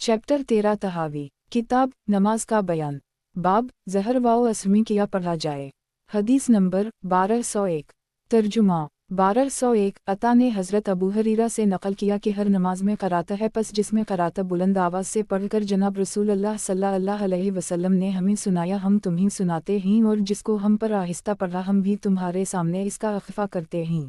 Chapter 13 तहावी किताब नमाज का बयान। बाब ज़हर वाओ असमी किया पढ़ा जाए। हदीस नंबर 1201। तर्जुमा 1201। अता ने हज़रत अबू हरीरा से नकल किया कि हर नमाज में कराता है, पस जिसमें कराता बुलंद आवाज़ से पढ़कर जनाब रसूल अल्लाह सल्लल्लाहु अलैहि वसल्लम ने हमें सुनाया, हम तुम्हें सुनाते हैं, और जिसको हम पर आहिस्ता पढ़ा हम भी तुम्हारे सामने इसका अख्फा करते हैं।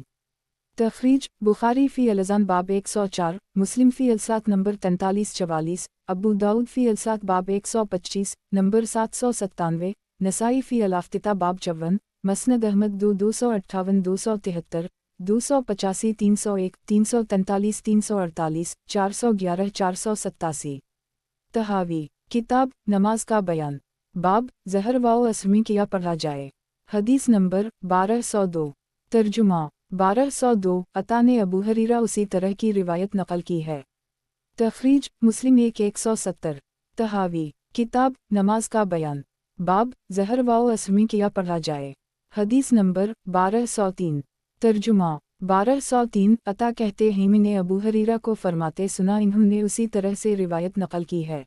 तखरीज बुखारी फ़ी अलज़ान बाब 104, मुस्लिम फ़ी अलसात नंबर 4344, अबू दाऊद फ़ी अलसात बाब 125 नंबर 797, नसाई फ़ी अलाफ्तिता बाब 54, मसनद अहमद 258 273 285 301 343 348 411 487। तहावी किताब नमाज का बयान। बाब ज़हर वाओ असमी किया पढ़ा जाए। हदीस नंबर 1202। तर्जुमा 1202। अता ने अबू हरीरा उसी तरह की रिवायत नकल की है। तखरीज मुस्लिम 170। तहावी किताब नमाज का बयान। बाब ज़हर वाओ असमी किया पढ़ा जाए। हदीस नंबर 1203। तर्जुमा 1203। अता कहते हैं मैंने अबू हरीरा को फरमाते सुना, इन्होंने उसी तरह से रिवायत नकल की है।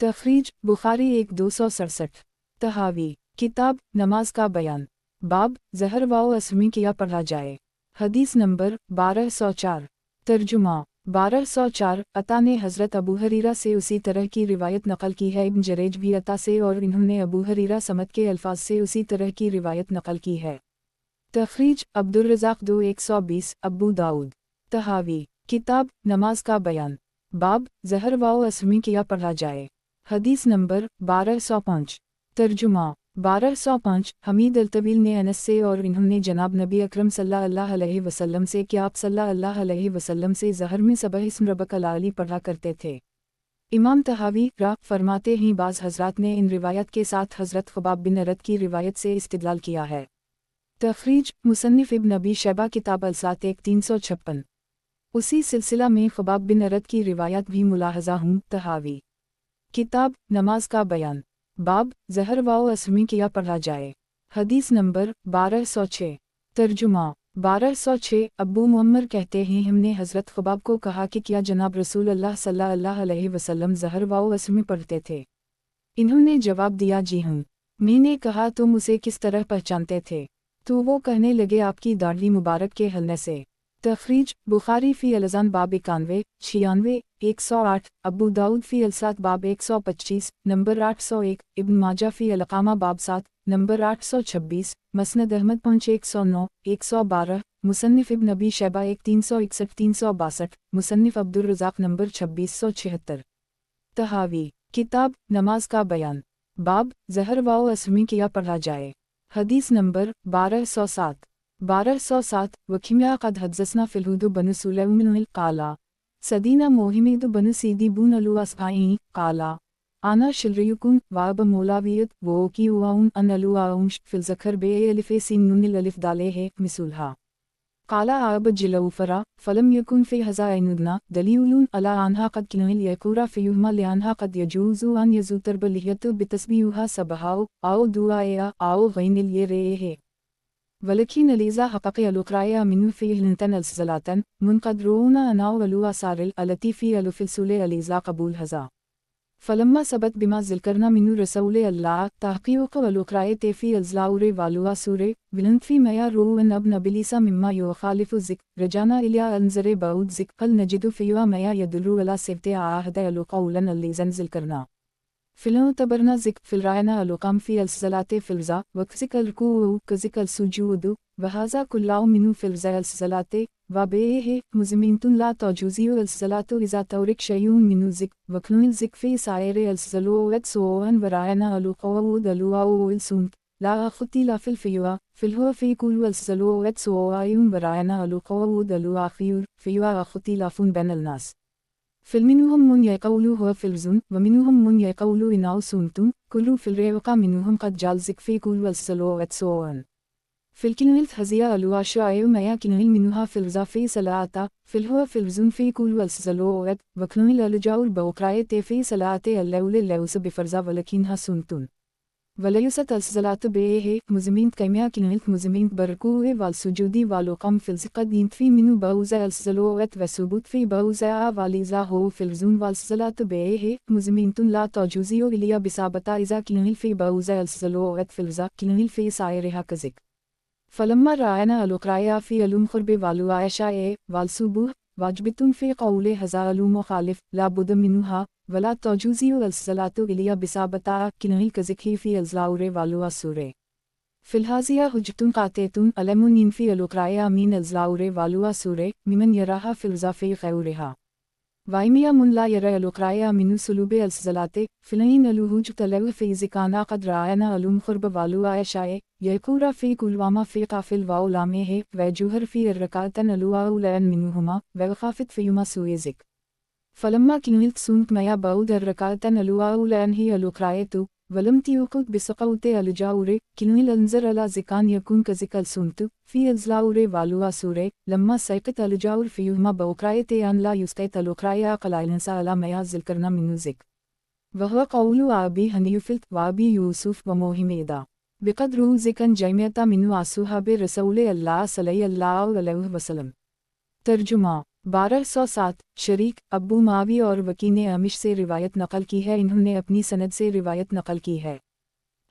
तखरीज बुखारी 1267। तहावी किताब नमाज का बयान। बाब ज़हर वाओ असमी किया पढ़ा जाए। हदीस नंबर 1204। तर्जुमा 1204। अता ने हज़रत अबू हरीरा से उसी तरह की रिवायत नकल की है। इब्न जरेज भी अता से और इन्होंने अबू हरीरा समत के अल्फाज से उसी तरह की रिवायत नकल की है। तखरीज अब्दुर्रज़ाक़ 2120। अबू दाऊद। तहावी किताब नमाज का बयान। बाब ज़हर वाओ असमी किया पढ़ा जाए। हदीस नंबर 1205। तर्जुमा 1205। हमीद अल-तवील ने अनस से और इन्होंने जनाब नबी अकरम सल्लल्लाहु अलैहि वसल्लम से कि आप सल्लल्लाहु अलैहि वसल्लम से ज़हर में सबह इस्म रब्बकल आली पढ़ा करते थे। इमाम तहावी रा फरमाते हैं बाज़ हज़रात ने इन रिवायत के साथ हज़रत ख़ुबाब बिन अरद की रिवायत से इस्तिदलाल किया है। तखरीज मुसन्निफ़ इब्न अबी शैबा किताब अलसात 356। उसी सिलसिला में ख़ुबाब बिन अरद की रिवायत भी मुलाहज़ा हूँ। तहावी किताब नमाज का बयान। बाब ज़हर वाओ असमी किया पढ़ा जाए। हदीस नंबर 1206। तर्जुमा 1206। अब्बू मुअम्मर कहते हैं हमने हज़रत ख़ुबाब को कहा कि क्या जनाब रसूल अल्लाह सल्लल्लाहु अलैहि वसल्लम ज़हर वाओ असमी पढ़ते थे। इन्होंने जवाब दिया जी हूँ। मैंने कहा तुम उसे किस तरह पहचानते थे, तो वो कहने लगे आपकी दाढ़ी मुबारक के हलने से। तखरीज बुखारी फ़ी अलज़ान बाब 91 96 108, अबू दाऊद फ़ी अलसात बाब 125 नंबर 801, इब्न माजा फ़ी अलक़ामा बाब 7 नंबर 826, मसनद अहमद पहुँच 109 112, मुसन्निफ़ इब्न अबी शैबा 361 362, मुसन्निफ़ अब्दुर्रज़ाक़ नंबर 2676। तहावी किताब नमाज का बयान। बाब ज़हर वाओ असमी किया पढ़ा जाए। हदीस नंबर 1207। 1207। वखिमिया क़द हदसना फ़िलहुदु बनु सुलैमिन क़ाला सदीना मोहिमिदु बनु सीदी बुन अलु अस्फ़ाई क़ाला आना शिलरियुकुन वाब मौलावियत वो की उआउन अन अलु आउंश फ़िल ज़खर बे अलिफ़े सीन नुनिल अलिफ़ दाले है मिसुलहा क़ाला आब जिलऊफ़रा फ़लम यकुन फ़ी हज़ाइनुदना दलीउलुन अला आन्हा क़द किनुल यकूरा फ़ियुहमा लिआन्हा क़द यजूज़ु अन यज़ूतर बलियतु बितस्बीहुहा सबहाउ आओ दुआया आओ गैनिल ये रे है वलकी नलीज़ा हक़क़ अलुक़राया मिनु फ़ीहलतन अलसलातन मुनक़दरूना अनाउ अलु आसारिल अलतीफ़ी अलुफ़िलसुले अलीज़ा कबूल हज़ा फ़लम्मा सबत बिमा ज़िलकरना मिनु रसूले अल्लाह तहक़ीक़ अलुक़राए तेफ़ी अज़लाउरे वालुआ सूरे विलंफ़ी मया रूवन अब नबिलीसा मिम्मा युख़ालिफ़ु ज़िक्र रजाना इलिया अनज़रे बाउद ज़िक्र क़ल नजिदु फ़ीवा मया यदुलु अला सिफ़ते आहद अलुक़ौलन अल्लीज़न ज़िलकरना फ़िलों तबरना ज़िक्र फ़िलरायना अलुक़ाम फ़ी अलसलाते फ़िलज़ा वक़्ज़िक अलरुकू कज़िक अलसुजूदु वहाज़ा कुल्लाउ मिनु फ़िलज़ा अलसलाते वाबे है मुज़मिनतुन ला तौजूज़ियु अलसलातु इज़ा तौरिक शयून मिनु ज़िक्र वक़्नुल ज़िक्र फ़ी सायरे अलसलोवत सोअन वरायना अलुक़ौद अलुआउ अलसुन्क ला अख़ुतीला फ़िलफ़ियुआ फ़िलहुआ फ़ी कुल अलसलोवत सोआयुन वरायना अलुक़ौद अलुआख़ियुर फ़ियुआ अख़ुतीला फ़ुन बैन अलनास फ़िलमिनुहुम मुन यक़ौलु हुआ फ़िलज़ुन वमिनुहुम मुन यक़ौलु इनाउ सुनतुन कुल्लु फ़िलरेवक़ा मिनुहुम क़द जाल ज़िक्र फ़ी कुल अलसलोवत सोअन फ़िलकिनुल हज़िया अलुआशु मया किनुल मिनुहा फ़िलज़ा फ़ी सलाता फ़िलहुआ फ़िलज़ुन फ़ी कुल अलसलोवत वक़्नुल अलजाउल बउक़राए ते फ़ी सलाते अल्लौल लौस बिफ़रज़ा वलकिनहा सुनतुन वलयुसत अलसलात बे मुजमीन कैमिया किनित मुजमीन बरकूए वालसुजूदी वालोकम फिलसिकदीन फी मिनु बाउज़ा अलसलोत वसुबुत फी बाउज़ा वालिज़ा हो फिलजुन वालसलात बे मुजमीन तुन ला तौजूज़ियो इलिया बिसाबता इज़ा किनिल फी बाउज़ा अलसलोत फिलजा किनिल फी सायरेहा कज़िक फलम्मा रायना अलुक़राया फी अलुम खुरबे वालु आयशा वालसुबु वाजबितुन फी क़ौले हज़ा अलु मुखालिफ ला बुद मिनुहा वला तौजूज़ियो अलसलातु इलिया बिसाबता किनिल कज़िक फी अलज़लाउरे वालु असुरे फिलहाजिया हुज्जतुन क़ातिअतुन अलमुन इनफी अलुक़राया अमीन अलज़लाउरे वालु असुरे मिमन यराहा फिलजा फी ग़ैरिहा वाइमिया मुन ला यरा अलुक़राया मिनु सुलूबे अलसलाते फिलईन अलुहुज तलव फी ज़िकाना क़द रायना अलुम खुरब वालु आयशाए यकूरा फी कुलवामा फी क़ाफ़िल वाउ लामे है वजूहर फी अर्रकातन अलुआउलन मिनुहुमा वख़ाफ़ित फ़ीयुमा सुएज़िक फलम्मा किनिल्त सुनत मया बाउद अर्रकातन अलुआउलन ही अलुक़रायतु वलम तियुकुत बिसक़ौते अलजाउरे किनिल अंज़र अला ज़िकान यकुन कज़िकल सुनतु फी अज़लाउरे वालु असुरे लम्मा सैक़त अलजाउर फ़ीयुमा बउक़रायते अन ला युस्क़ैत अलुक़राया क़लाइलनसा अला मया ज़िलकरना मिनुज़िक वहुव क़ौलु आबी हनीफ़िल्त वाबी यूसुफ़ व मोहिमेदा बिक़द्रु ज़िकन जैमियता मिनु आसुहाबे रसूले अल्लाह सल्लल्लाहु अलैहि वसल्लम। तर्जुमा 1207 शरीक अब्बू मावी और वकी ने अमिश से रिवायत नक़ल की है, इन्होंने अपनी सनद से रिवायत नक़ल की है।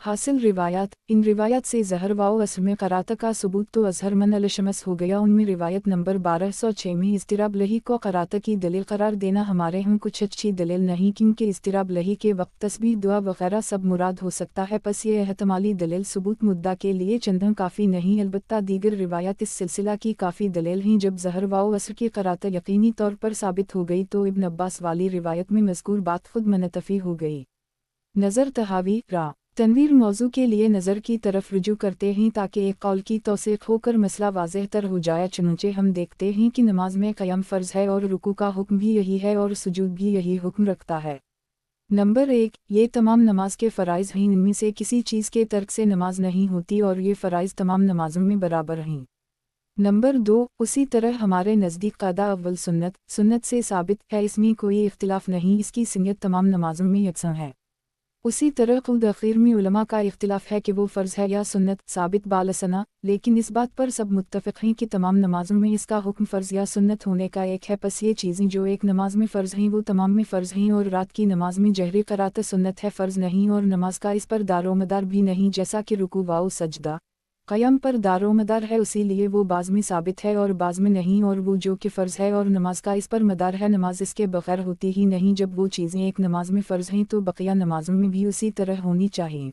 हासिल रिवायात, इन रिवायत से ज़हर वाओ असर में क़रात का सबूत तो अज़हर मन अलशमस हो गया। उनमें रिवायत नंबर 1206 में इस्तिराब लही को क़रात की दलील करार देना हमारे हम कुछ अच्छी दलील नहीं, क्योंकि इस्तिराब लही के वक्त तस्बीह दुआ वग़ैरह सब मुराद हो सकता है। बस ये एहतमाली दलील सबूत मुद्दा के लिए चंदन काफ़ी नहीं, अलबत्ता दीगर रिवायत इस सिलसिला की काफ़ी दलील हैं। जब ज़हर वाओ असर की क़रात यकीनी तौर पर साबित हो गई तो इब्न अब्बास वाली रिवायत में मज़कूर बात खुद मनतफ़ी हो गई। नज़र तहावी रा तनवीर मौजू के लिए नज़र की तरफ रुजू करते हैं ताकि एक कौल की तौसीक़ होकर मसला वाज़ेह तर हो जाए। चुनंचे हम देखते हैं कि नमाज में क़याम फ़र्ज़ है और रुकू का हुक्म भी यही है और सुजूद भी यही हुक्म रखता है। नंबर 1, ये तमाम नमाज के फ़राइज़ हैं, इनमें से किसी चीज़ के तर्क से नमाज नहीं होती और ये फ़राइज़ तमाम नमाज़ों में बराबर हैं। नंबर 2, उसी तरह हमारे नज़दीक क़ादा अव्वल सुन्नत से साबित है, इसमें कोई इख्तिलाफ़ नहीं, इसकी सुन्नत तमाम नमाज़ों में यकसा है। उसी तरह खुद अख़ीर में उलमा का इख्तिलाफ़ है कि वो फ़र्ज़ है या सुन्नत साबित बालसना, लेकिन इस बात पर सब मुत्तफ़िक़ हैं कि तमाम नमाज़ों में इसका हुक्म फ़र्ज़ या सुन्नत होने का एक है। बस ये चीज़ें जो एक नमाज में फ़र्ज़ हैं वो तमाम में फ़र्ज़ हैं, और रात की नमाज में जहरी क़रात सुन्नत है, फ़र्ज़ नहीं, और नमाज का इस पर दारोमदार भी नहीं, जैसा कि रुकू वाओ सजदा क़याम पर दारोमदार है, इसीलिए वो बाज़ में साबित है और बाज़ में नहीं, और वो जो कि फ़र्ज़ है और नमाज का इस पर मदार है, नमाज इसके बग़ैर होती ही नहीं। जब वो चीज़ें एक नमाज में फ़र्ज़ हैं तो बक़िया नमाज़ों में भी उसी तरह होनी चाहिए।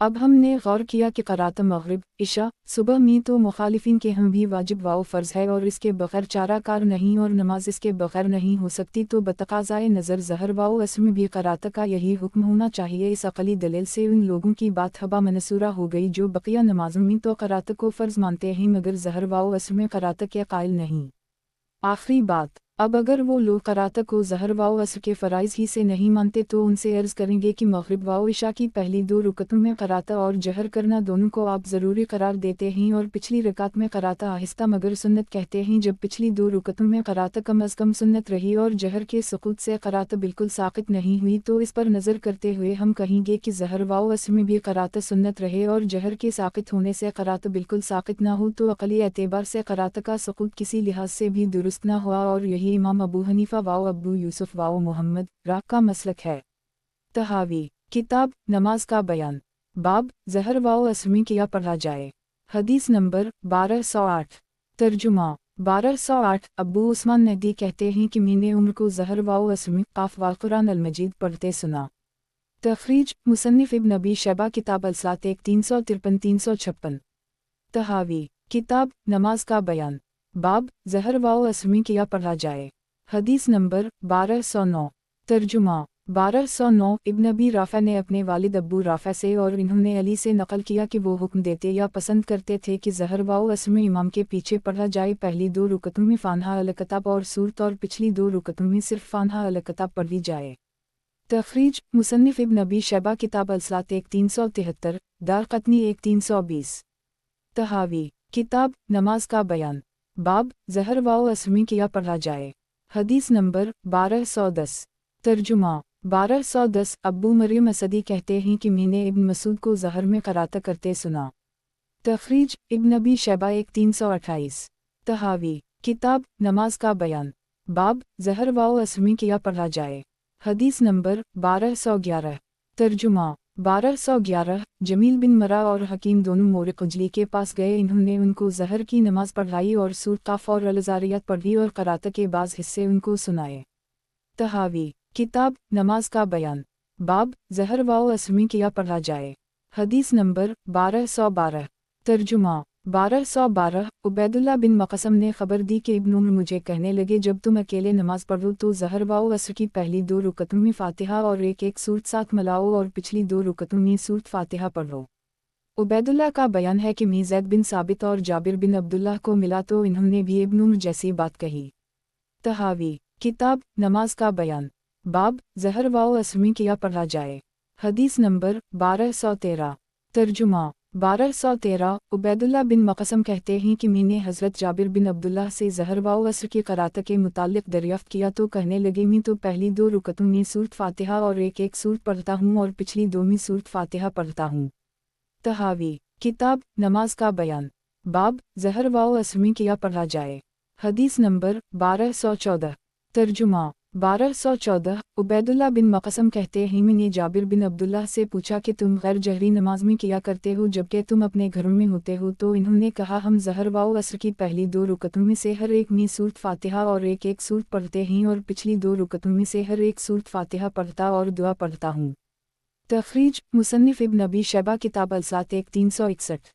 अब हमने गौर किया कि क़रात मग़रिब, इशा, सुबह में तो मुखालिफिन के हम भी वाजिब वाओ फ़र्ज़ है और इसके बग़ैर चारा कार नहीं, और नमाज इसके बग़ैर नहीं हो सकती, तो बतक़ाज़ाए नज़र ज़हर वाओ असर में भी क़रात का यही हुक्म होना चाहिए। इस अक़ली दलील से उन लोगों की बात हबा मनसूरा हो गई जो बक़िया नमाज़ों में तो क़रात को फ़र्ज़ मानते हैं मगर ज़हर वाओ असर में क़रात के क़ाइल नहीं। आखिरी बात, अब अगर वो लोग क़रात को ज़हर वाओ असर के फ़राइज़ ही से नहीं मानते तो उनसे अर्ज़ करेंगे कि मग़रिब वाओ इशा की पहली 2 रुकतों में क़रात और जहर करना दोनों को आप ज़रूरी करार देते हैं, और पिछली रकात में क़रात आहिस्ता मगर सुन्नत कहते हैं। जब पिछली 2 रुकतों में क़रात कम अज़ कम सुन्नत रही और जहर के सुकूत से क़रात बिल्कुल साक़ित नहीं हुई, तो इस पर नज़र करते हुए हम कहेंगे कि ज़हर वाओ असर में भी क़रात सुन्नत रहे और जहर के साक़ित होने से क़रात बिल्कुल साक़ित ना हो, तो अक़ली एतबार से क़रात का सुकूत किसी लिहाज से भी दुरुस्त ना हुआ, और यही इमाम अबू हनीफ़ा वाओ अबू यूसुफ वाओ मोहम्मद राग का मसलक है। तहावी किताब नमाज का बयान, बाब ज़हर वाओ असर में किया पढ़ा जाए। हदीस नंबर 1208। तर्जुमा 1208 अब्बू उस्मान नदी कहते हैं कि मैंने उम्र को ज़हर वाओ असर में क़ाफ़ वाल कुरान अल मजीद पढ़ते सुना। तख़रीज मुसन्निफ़ इब्न अबी शैबा किताब अलसलात 353-356। तहावी किताब नमाज का बयान, बाब ज़हर वाओ असर में किया पढ़ा जाए। हदीस नंबर 1209। तर्जुमा 1209 इब्न अबी राफ़ा ने अपने वालिद अब्बू राफ़ा से और इन्होंने अली से नक़ल किया कि वो हुक्म देते या पसंद करते थे कि ज़हर वाओ असर में इमाम के पीछे पढ़ा जाए। पहली 2 रुकतों में फ़ानहा अल किताब और सूरत, और पिछली 2 रुकतों में सिर्फ फ़ानहा अल किताब पढ़ी जाए। तख़रीज मुसन्निफ़ इब्न अबी शैबा किताब अलसलात 373, दारक़ुतनी 1320। तहावी किताब नमाज का बयान, बाब ज़हर वाओ असर में किया पढ़ा जाए। हदीस नंबर 1210। तर्जुमा 1210 अब्बू मरियम असदी कहते हैं कि मैंने इब्न मसूद को ज़हर में कराता करते सुना। तखरीज इब्न अबी शैबा 1328। तहावी किताब नमाज का बयान। बाब ज़हर वाओ असर में किया पढ़ा जाए। हदीस नंबर 1211। तर्जुमा 1211 जमील बिन मरा और हकीम दोनों मोरिक उजली के पास गए। इन्होंने उनको ज़हर की नमाज पढ़ाई और सूरत काफ और अलजारियात पढ़ी और कराता के बाज़ हिस्से उनको सुनाए। तहावी किताब नमाज का बयान। बाब ज़हर वाओ असर में किया पढ़ा जाए। हदीस नंबर 1212। तर्जुमा 1212 उबैदुल्लाह बिन मक़सम ने खबर दी कि इब्न उम्र मुझे कहने लगे, जब तुम अकेले नमाज पढ़ो तो ज़हर वाओ असर की पहली 2 रुकतों में फ़ातिहा और एक सूरत साथ मिलाओ और पिछली 2 रुकतों में सूरत फ़ातिहा पढ़ो। उबैदुल्लाह का बयान है कि मैं ज़ैद बिन साबित और जाबिर बिन अब्दुल्लाह को मिला तो इन्होंने भी इब्न उम्र जैसी बात कही। तहावी किताब नमाज का बयान। बाब ज़हर वाओ असर में किया पढ़ा जाए। हदीस नंबर 1213। तर्जुमा 1213 उबैदुल्लाह बिन मक़सम कहते हैं कि मैंने हज़रत जाबिर बिन अब्दुल्लाह से ज़हर वाओ असर की क़रात के मुताल्लिक़ दरियाफ़्त किया तो कहने लगे, मैं तो पहली 2 रुकतों में सूरत फ़ातिहा और एक सूरत पढ़ता हूँ और पिछली 2 में सूरत फ़ातिहा पढ़ता हूँ। तहावी किताब नमाज का बयान। बाब ज़हर वाओ असर में किया पढ़ा जाए। हदीस नंबर 1214। तर्जुमा 1214 उबैदुल्लाह बिन मक़सम कहते हैं, मैंने जाबिर बिन अब्दुल्लाह से पूछा कि तुम गैर जहरी नमाज में किया करते हो जबकि तुम अपने घरों में होते हो, तो इन्होंने कहा हम ज़हर वाओ असर की पहली 2 रुकतों में से हर एक में सूरत फ़ातिहा और एक सूरत पढ़ते हैं और पिछली 2 रुकतों में से हर एक सूरत फ़ातिहा पढ़ता और दुआ पढ़ता हूँ। तखरीज मुसन्निफ़ इब्न अबी शैबा किताब अलसात 1361।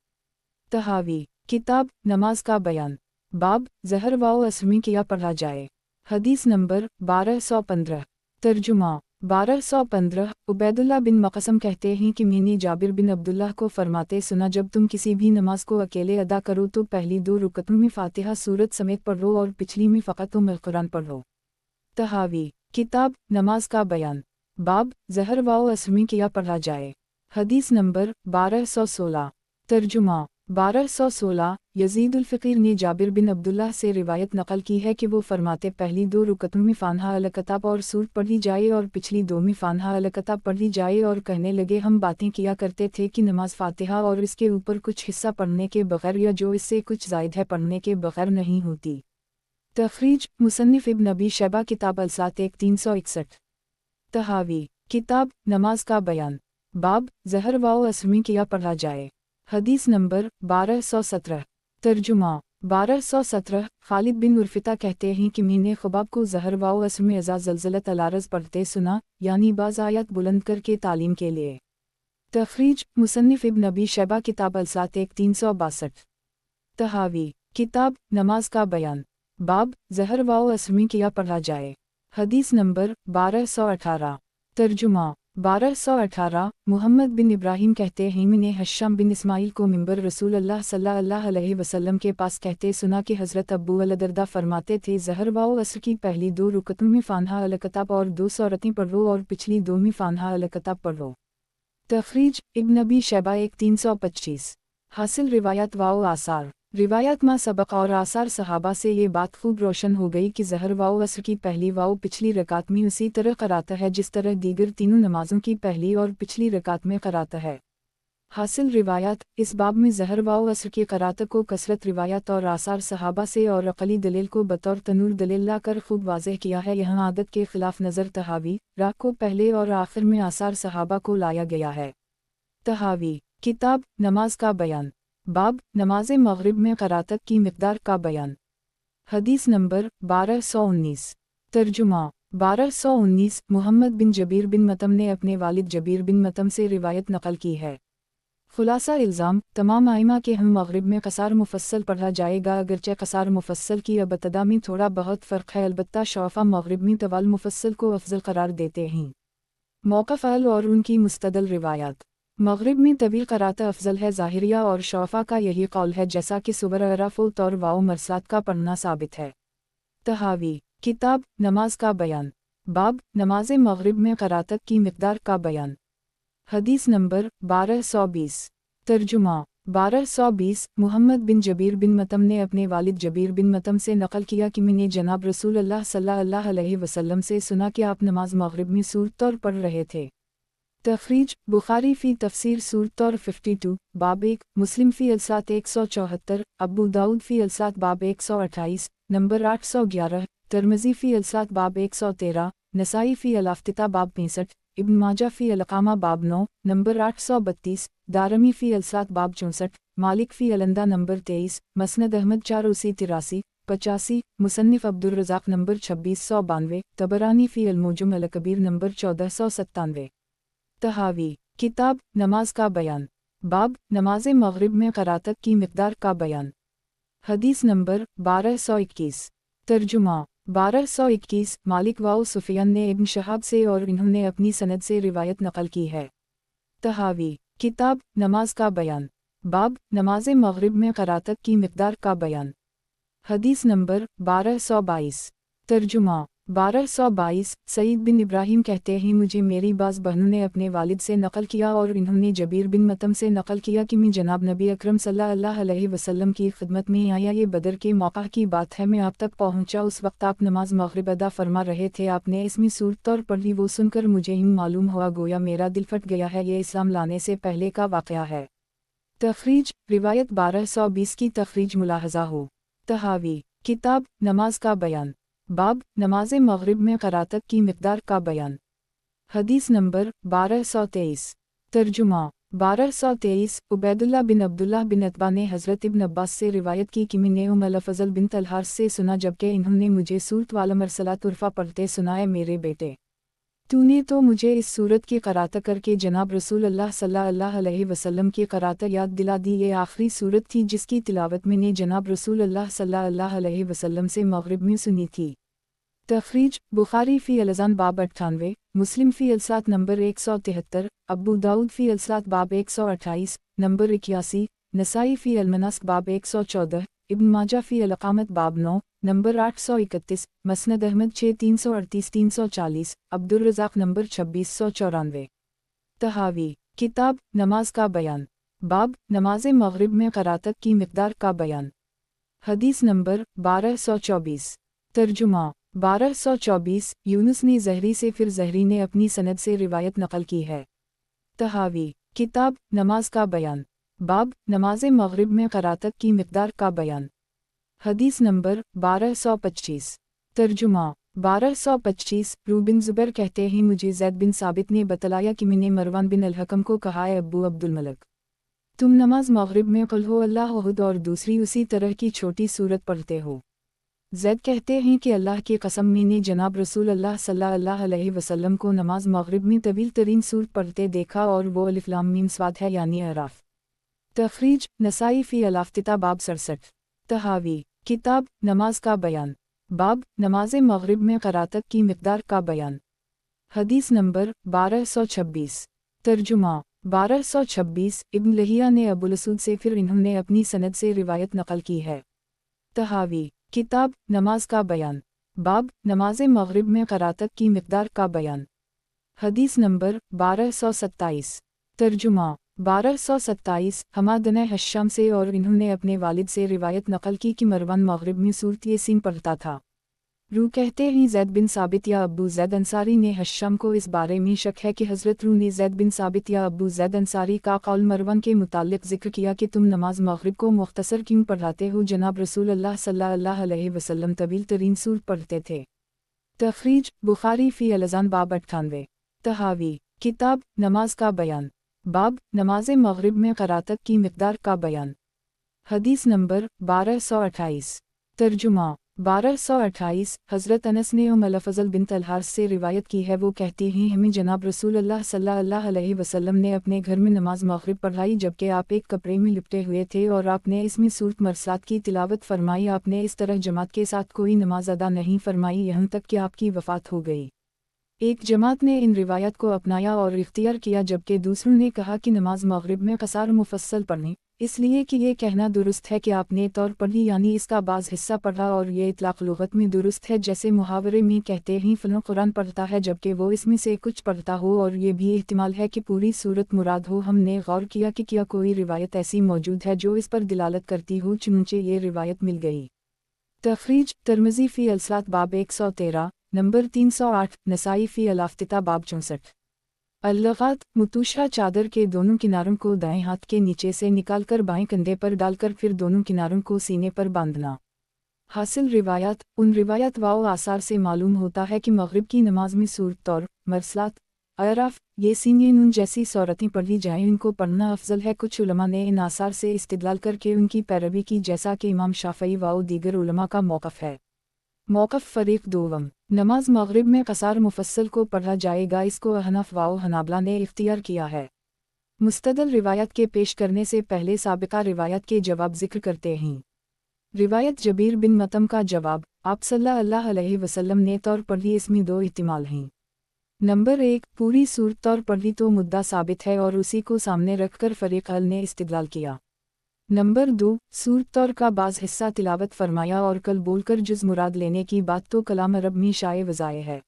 तहावी किताब नमाज का बयान। बाब ज़हर वाओ असर में किया पढ़ा जाए। हदीस नंबर 1215। तर्जुमा 1215 उबैदुल्लाह बिन मक़सम कहते हैं कि मैंने जाबिर बिन अब्दुल्लाह को फरमाते सुना, जब तुम किसी भी नमाज को अकेले अदा करो तो पहली 2 रुकतों में फ़ातिहा सूरत समेत पढ़ो और पिछली में फ़क़त कुरान पढ़ो। तहावी किताब नमाज का बयान। बाब ज़हर वाओ असर में किया पढ़ा जाए। हदीस नंबर 1216। तर्जुमा 1216 यज़ीदुल फ़क़ीर ने जाबिर बिन अब्दुल्लाह से रिवायत नकल की है कि वो फरमाते पहली 2 रुकतों में फ़ानहा अल-किताब और सूरत पढ़ी जाए और पिछली 2 में फ़ानहा अल-किताब पढ़ी जाए, और कहने लगे हम बातें किया करते थे कि नमाज फ़ातिहा और इसके ऊपर कुछ हिस्सा पढ़ने के बग़ैर या जो इससे कुछ ज़ायद है पढ़ने के बग़ैर नहीं होती। तखरीज मुसन्निफ़ इब्न अबी शैबा किताब अलसात 1361। तहावी किताब नमाज का बयान। बाब ज़हर वाओ असर में किया पढ़ा जाए। हदीस नंबर 1217। तर्जुमा 1217 खालिद बिन उर्फ़िता कहते हैं कि मैंने ख़ुबाब को ज़हर वाओ असर में अज़ा ज़लज़लत अल-अर्ज़ पढ़ते सुना, यानी बाज़ आयत बुलंद करके तालीम के लिए। तखरीज मुसन्निफ़ इब्न अबी शैबा किताब अलसात 1362। तहावी किताब नमाज का बयान। बाब ज़हर वाओ असर में किया पढ़ा जाए। हदीस नंबर 1218। तर्जुमा 1218 मुहम्मद बिन इब्राहीम कहते हैं, मैंने हश्शाम बिन इस्माइल को मिंबर रसूल अल्लाह सल्लल्लाहु अलैहि वसल्लम के पास कहते सुना कि हज़रत अबू अल-दरदा फरमाते थे, ज़हर वाओ असर की पहली 2 रुकतों में फ़ानहा अल-किताब और 2 सूरतें पढ़ो और पिछली 2 में फ़ानहा अल-किताब पढ़ो। तखरीज इब्न अबी शैबा 1325। हासिल रिवायत वाओ आसार। रिवायत मा सबक और आसार सहाबा से ये बात खूब रोशन हो गई कि ज़हर वाओ असर की पहली वाओ पिछली रकात में उसी तरह कराता है जिस तरह दीगर तीनों नमाज़ों की पहली और पिछली रकात में कराता है। हासिल रिवायत इस बाब में ज़हर वाओ असर की करात को कसरत रिवायत और आसार सहाबा से और अक़ली दलील को बतौर तनूर दलील ला कर खूब वाज़ेह किया है। यहाँ आदत के ख़िलाफ़ नज़र तहावी रात को पहले और आखिर में आसार सहाबा को लाया गया है। तहावी किताब नमाज का बयान। बाब नमाज मग़रिब में क़राअत की मिक़दार का बयान। हदीस नंबर 1219। तर्जुमा 1219 मुहम्मद बिन जबीर बिन मतम ने अपने वालिद जबीर बिन मतम से रिवायत नकल की है। खुलासा इल्ज़ाम तमाम आइमा के हम मग़रिब में क़सार मुफ़स्सल पढ़ा जाएगा, अगरचे क़सार मुफ़स्सल की अबतदा में थोड़ा बहुत फ़र्क है, अलबत्ता शौफ़ा मग़रिब में तवाल मुफ़स्सल को अफ़ज़ल करार देते हैं। मौक़िफ़ अल और उनकी मुस्तदल रिवायात। मग़रिब में तवील क़राअत अफ़ज़ल है, ज़ाहिरिया और शौफ़ा का यही कौल है, जैसा कि सुबर अराफ़ुत और वाओ मरसात का पढ़ना साबित है। तहावी किताब नमाज का बयान। बाब नमाज मग़रिब में क़राअत की मिक़दार का बयान। हदीस नंबर 1220। तर्जुमा 1220 मोहम्मद बिन जबीर बिन मतम ने अपने वालिद जबीर बिन मतम से नकल किया कि मैंने जनाब रसूल अल्लाह सल्लल्लाहु अलैहि वसल्लम से सुना कि आप नमाज मगरिब में सूरत तौर पढ़ रहे थे। तखरीज बुखारी फ़ी तफसीर सूरत तौर 52 बाब 1, मुस्लिम फ़ी अलसात 174, अबू दाऊद फ़ी अलसात बाब 128 नंबर 811, तिरमिज़ी फ़ी अलसात बाब 113, नसाई फ़ी अल-इफ्तिताह बाब 65, इब्न माजा फ़ी अल-इक़ामा बाब 9 नंबर 832, दारमी फ़ी अलसात बाब 64, मालिक फ़ी अलंदा नंबर 23, मसनद अहमद 483 85, मुसन्निफ़ अब्दुर रज़ाक़ नंबर 2692, तबरानी फ़ी अल-मुजम अल-कबीर नंबर 1497। तहावी किताब नमाज का बयान, बाब नमाज मगरिब में क़राअत की मिक़दार का बयान। हदीस नंबर 1221। तर्जुमा 1221 मालिक वाओ सुफियान ने इब्न शहाब से और इन्होंने अपनी सनद से रिवायत नक़ल की है। तहावी किताब नमाज का बयान, बाब नमाज मगरिब में क़राअत की मिक़दार का बयान। हदीस नंबर 1222। तर्जुमा 1222 सईद बिन इब्राहीम कहते हैं मुझे मेरी बाज़ बहनों ने अपने वालिद से नक़ल किया और इन्होंने जबीर बिन मतम से नक़ल किया कि मैं जनाब नबी अकरम सल्लल्लाहु अलैहि वसल्लम की खिदमत में आया। ये बदर के मौक़ा की बात है, मैं आप तक पहुँचा, उस वक्त आप नमाज मगरिब अदा फरमा रहे थे, आपने इसमें सूरत तौर पढ़ी, वो सुनकर मुझे यूँ मालूम हुआ गोया मेरा दिल फट गया है। ये इस्लाम लाने से पहले का वाक़या है। तखरीज रिवायत 1220 की तखरीज मुलाहज़ा हो। तहावी किताब नमाज का बयान, बाब नमाज मगरिब में क़राअत की मिक़दार का बयान। हदीस नंबर 1223। तर्जुमा 1223 उबैदुल्लाह बिन अब्दुल्लाह बिन अतबा ने हज़रत इब्न अब्बास से रिवायत की कि मैंने उम्म फ़ज़ल बिन्त अल-हारिस से सुना जबकि इन्होंने मुझे सूरत वाला मरसलात उर्फ़ा पढ़ते सुना है। मेरे बेटे, तूने तो मुझे इस सूरत की क़राअत करके जनाब रसूल अल्लाह सल्लल्लाहु अलैहि वसल्लम की क़राअत याद दिला दी। ये आखिरी सूरत थी जिसकी तिलावत मैंने जनाब रसूल अल्लाह सल्लल्लाहु अलैहि वसल्लम से मगरिब में सुनी थी। तखरीज बुखारी फ़ी अल-अज़ान बाब 98, मुस्लिम फ़ी अलसात नंबर 173, अबू दाऊद फ़ी अलसात बाब 128 नंबर 81, नसाई फ़ी अल-मनास्क बाब 114, इब्न माजा फ़ी अल-इक़ामत बाब 9 number 831, मसनद Ahmad 6 338 340, Abdur Razzaq number 2694। तहावी किताब नमाज का बयान, बाब नमाज मगरिब में क़राअत की मिक़दार का बयान। हदीस नंबर 1224। तर्जुमा 1224 यूनुस ने ज़हरी से फिर ज़हरी ने अपनी सनद से रिवायत नक़ल की है। तहावी किताब नमाज का बयान, बाब नमाज मगरिब में क़राअत की मिक़दार का बयान। हदीस नंबर 1225। तर्जुमा 1225 रूबिन ज़ुबैर कहते हैं मुझे ज़ैद बिन साबित ने बतलाया कि मैंने मरवान बिन अल-हकम को कहा है अब्बू अब्दुल मलक, तुम नमाज मगरिब में क़ुल हु अल्लाहु अहद और दूसरी उसी तरह की छोटी सूरत पढ़ते हो। ज़ैद कहते हैं कि अल्लाह की कसम मैंने जनाब रसूल अल्लाह सल्लल्लाहु अलैहि वसल्लम को नमाज मगरिब में तवील तरीन सूरत पढ़ते देखा और वो अलिफ लाम मीम स्वाद है यानी अराफ। तखरीज नसाई फ़ी अल-इफ्तिताह बाब 67। तहावी किताब नमाज का बयान, बाब नमाज मगरिब में क़राअत की मिक़दार का बयान। हदीस नंबर 1226। तर्जुमा 1226 इब्न लहिया ने अबुल असूद से फिर इन्होंने अपनी सनद से रिवायत नक़ल की है। तहावी किताब नमाज का बयान, बाब नमाज मगरिब में क़राअत की मिक़दार का बयान। हदीस नंबर 1227। तर्जुमा 1227 हमादन हश्शाम से और इन्होंने अपने वालिद से रिवायत नक़ल की कि मरवान मगरिब में सूरत यासीन पढ़ता था। रू कहते हैं ज़ैद बिन साबित या अबू ज़ैद अंसारी ने हश्शाम को इस बारे में शक है कि हज़रत रू ने ज़ैद बिन साबित या अबू ज़ैद अंसारी का कौल मरवान के मुताल्लिक़ ज़िक्र किया कि तुम नमाज मगरिब को मुख्तसर क्यों पढ़ाते हो, जनाब रसूल अल्लाह सल्लल्लाहु अलैहि वसल्लम तवील तरीन सूरत पढ़ते थे। तखरीज बुखारी फ़ी अल-अज़ान बाब 98। तहावी किताब नमाज का बयान, बाब नमाज मगरिब में क़राअत की मिक़दार का बयान। हदीस नंबर 1228। तर्जुमा 1228 हज़रत अनस ने उम्म फ़ज़ल बिन्त अल-हारिस से रिवायत की है, वो कहती हैं हमें जनाब रसूल अल्लाह सल्लल्लाहु अलैहि वसल्लम ने अपने घर में नमाज मगरिब पढ़ाई जबकि आप एक कपड़े में लिपटे हुए थे और आपने इसमें सूरत मरसलात की तिलावत फरमाई। आपने इस तरह जमात के साथ कोई नमाज अदा नहीं फरमाई यहाँ तक कि आपकी वफ़ात हो गई। एक जमात ने इन रिवायत को अपनाया और इख्तियार किया जबकि दूसरों ने कहा कि नमाज मगरिब में क़सार मुफस्सल पढ़ें। اس لیے کہ یہ کہنا درست ہے کہ آپ نے طور پڑھی یعنی اس کا بعض حصہ پڑھا، اور یہ اطلاق لغت میں درست ہے، جیسے محاورے میں کہتے ہیں فلاں قرآن پڑھتا ہے، جبکہ وہ اس میں سے کچھ پڑھتا ہو، اور یہ بھی احتمال ہے کہ پوری صورت مراد ہو۔ ہم نے غور کیا کہ کیا کوئی روایت ایسی موجود ہے جو اس پر دلالت کرتی ہو، چنانچہ یہ روایت مل گئی۔ تخریج ترمذی فی الصلاۃ باب 113، نمبر 308، نسائی فی الافتتاح باب 64۔ اللغات متوشہ چادر کے دونوں کناروں کو دائیں ہاتھ کے نیچے سے نکال کر بائیں کندھے پر ڈال کر پھر دونوں کناروں کو سینے پر باندھنا۔ حاصل روایات ان روایات و آثار سے معلوم ہوتا ہے کہ مغرب کی نماز میں سورۃ طور، مرسلات، اعراف، یاسین نون جیسی سورتیں پڑھی جائیں، ان کو پڑھنا افضل ہے۔ کچھ علماء نے ان آثار سے استدلال کر کے ان کی پیروی کی، جیسا کہ امام شافعی و دیگر علماء کا موقف ہے۔ موقف فریق دوم، نماز مغرب میں قصار مفصل کو پڑھا جائے گا، اس کو احناف و حنابلہ نے اختیار کیا ہے۔ مستدل روایت کے پیش کرنے سے پہلے سابقہ روایت کے جواب ذکر کرتے ہیں۔ روایت جبیر بن مطعم کا جواب، آپ صلی اللہ علیہ وسلم نے طور پڑھی، اس میں دو احتمال ہیں۔ نمبر 1، پوری صورت طور پڑھی تو مدعا ثابت ہے اور اسی کو سامنے رکھ کر فریق اول نے استدلال کیا۔ نمبر 2، سورت طور کا بعض حصہ تلاوت فرمایا اور کل بول کر جز مراد لینے کی بات تو کلام عرب میں شائع وضائع ہے۔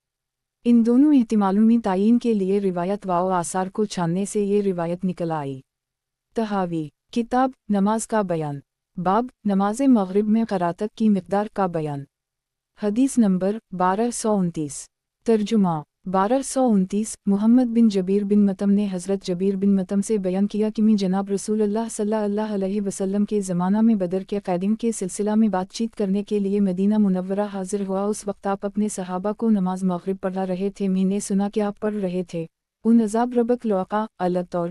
ان دونوں احتمالوں میں تعین کے لیے روایت و آثار کو چھاننے سے یہ روایت نکل آئی۔ تحاوی کتاب نماز کا بیان، باب نماز مغرب میں قراتت کی مقدار کا بیان۔ حدیث نمبر 1229، ترجمہ 1229، محمد بن جبیر بن مطعم نے حضرت جبیر بن مطعم سے بیان کیا کہ میں جناب رسول اللہ صلی اللہ علیہ وسلم کے زمانہ میں بدر کے قیدیوں کے سلسلہ میں بات چیت کرنے کے لیے مدینہ منورہ حاضر ہوا۔ اس وقت آپ اپنے صحابہ کو نماز مغرب پڑھا رہے تھے، میں نے سنا کہ آپ پڑھ رہے تھے ان عذاب ربک لوقا اللہ طور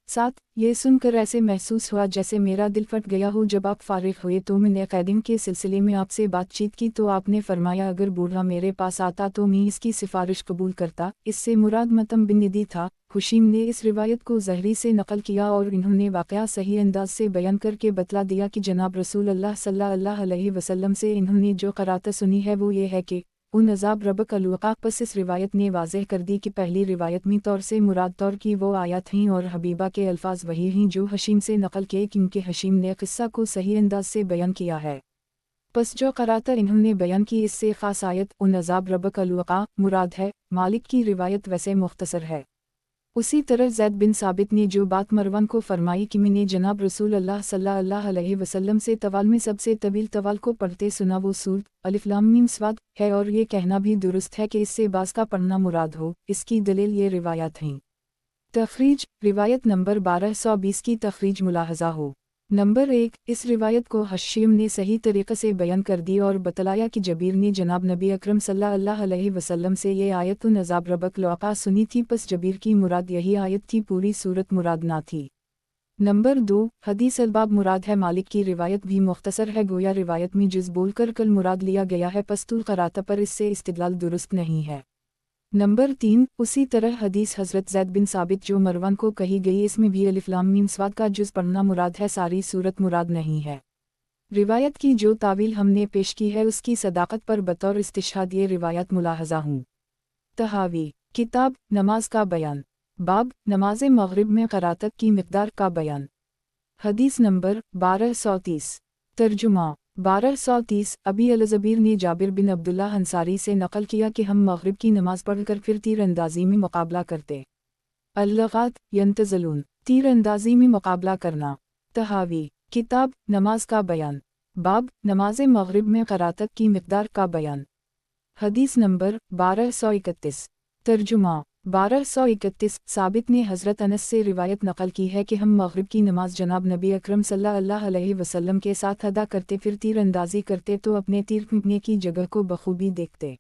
7۔ یہ سن کر ایسے محسوس ہوا جیسے میرا دل پھٹ گیا ہو۔ جب آپ فارغ ہوئے تو میں نے قیدیوں کے سلسلے میں آپ سے بات چیت کی تو آپ نے فرمایا اگر بوڑھا میرے پاس آتا تو میں اس کی سفارش قبول کرتا۔ اس سے مراد مطعم بن ندی تھا۔ حشیم نے اس روایت کو زہری سے نقل کیا اور انہوں نے واقعہ صحیح انداز سے بیان کر کے بتلا دیا کہ جناب رسول اللہ صلی اللہ علیہ وسلم سے انہوں نے جو قرات سنی ہے وہ یہ ہے کہ ان عذاب ربک الوقا۔ پس اس روایت نے واضح کر دی کہ پہلی روایت میں طور سے مراد طور کی وہ آیات ہیں اور حبیبہ کے الفاظ وہی ہیں جو حشیم سے نقل کیے، کیونکہ حشیم نے قصہ کو صحیح انداز سے بیان کیا ہے۔ پس جو قرات انہوں نے بیان کی اس سے خاص آیت ان عذاب ربک الوقا مراد ہے۔ مالک کی روایت ویسے مختصر ہے۔ اسی طرح زید بن ثابت نے جو بات مروان کو فرمائی کہ میں نے جناب رسول اللہ صلی اللہ علیہ وسلم سے طوال میں سب سے طویل طوال کو پڑھتے سنا، وہ سورۃ الف لام میم صاد ہے، اور یہ کہنا بھی درست ہے کہ اس سے بعض کا پڑھنا مراد ہو۔ اس کی دلیل یہ روایات ہیں۔ تخریج روایت نمبر 1220 کی تخریج ملاحظہ ہو۔ نمبر 1، اس روایت کو حشیم نے صحیح طریقے سے بیان کر دی اور بتلایا کہ جبیر نے جناب نبی اکرم صلی اللہ علیہ وسلم سے یہ آیت ان عذاب ربک لوقا سنی تھی، پس جبیر کی مراد یہی آیت تھی، پوری صورت مراد نہ تھی۔ نمبر 2، حدیث الباب مراد ہے۔ مالک کی روایت بھی مختصر ہے، گویا روایت میں جز بول کر کل مراد لیا گیا ہے، پس طول قرات پر اس سے استدلال درست نہیں ہے۔ نمبر 3، اسی طرح حدیث حضرت زید بن ثابت جو مروان کو کہی گئی، اس میں بھی الف لام میم صاد کا جز پڑھنا مراد ہے، ساری صورت مراد نہیں ہے۔ روایت کی جو تعویل ہم نے پیش کی ہے اس کی صداقت پر بطور استشہاد یہ روایات ملاحظہ ہوں۔ تحاوی کتاب نماز کا بیان، باب نماز مغرب میں قراتت کی مقدار کا بیان۔ حدیث نمبر 1230، ترجمہ 1230، ابی الزبیر نے جابر بن عبداللہ انصاری سے نقل کیا کہ ہم مغرب کی نماز پڑھ کر پھر تیر اندازی میں مقابلہ کرتے۔ اللغات ینتزلون، تیر اندازی میں مقابلہ کرنا۔ تحاوی کتاب نماز کا بیان، باب نماز مغرب میں قراتت کی مقدار کا بیان۔ حدیث نمبر 1231، ترجمہ 1231، ثابت نے حضرت انس سے روایت نقل کی ہے کہ ہم مغرب کی نماز جناب نبی اکرم صلی اللہ علیہ وسلم کے ساتھ ادا کرتے، پھر تیر اندازی کرتے تو اپنے تیر پھینکنے کی جگہ کو بخوبی دیکھتے۔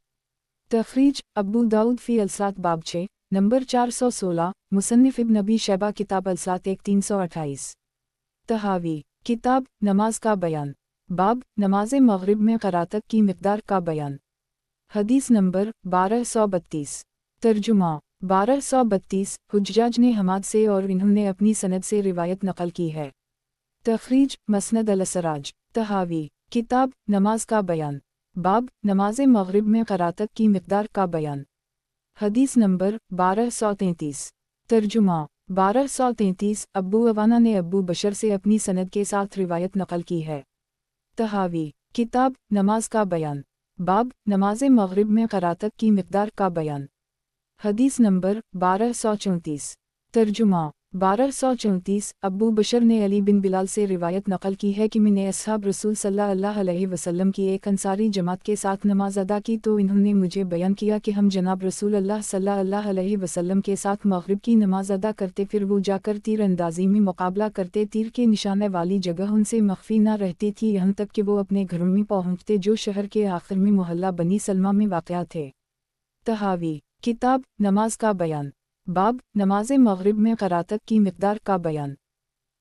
تخریج ابو داؤد فی الصلاۃ باب 6، نمبر 416، مصنف ابن ابی شیبہ کتاب الصلاۃ 1328۔ تحاوی کتاب نماز کا بیان، باب نماز مغرب میں قراتت کی مقدار کا بیان۔ حدیث نمبر 1232، ترجمہ 1232، حجاج نے حماد سے اور انہوں نے اپنی سند سے روایت نقل کی ہے۔ تخریج مسند الاسراج۔ تحاوی کتاب نماز کا بیان، باب نماز مغرب میں قراتت کی مقدار کا بیان۔ حدیث نمبر 1233، ترجمہ 1233 अब्बू अवाना ने अब्बू बशर से अपनी सनद के साथ रिवायत नकल की है। तहावी किताब नमाज का बयान, बाब नमाज मगरिब में क़राअत की मिक़दार का बयान। हदीस नंबर 1234। तर्जुमा 1234 अब्बू बशर ने अली बिन बिलाल से रिवायत नकल की है कि मैंने अस्हाब रसूल सल्लल्लाहु अलैहि वसल्लम की एक अंसारी जमात के साथ नमाज अदा की तो इन्होंने मुझे बयान किया कि हम जनाब रसूल अल्लाह सल्लल्लाहु अलैहि वसल्लम के साथ मगरिब की नमाज अदा करते, फिर वो जाकर तीर अंदाजी में मुकाबला करते। तीर के निशाने वाली जगह उनसे मख्फी न रहती थी, यहाँ तक कि वो अपने घरों में पहुँचते जो शहर के आखिर में मोहल्ला बनी सलमा में वाक़या थे। तहावी किताब नमाज का बयान, बाब नमाज मगरिब में क़राअत की मिक़दार का बयान।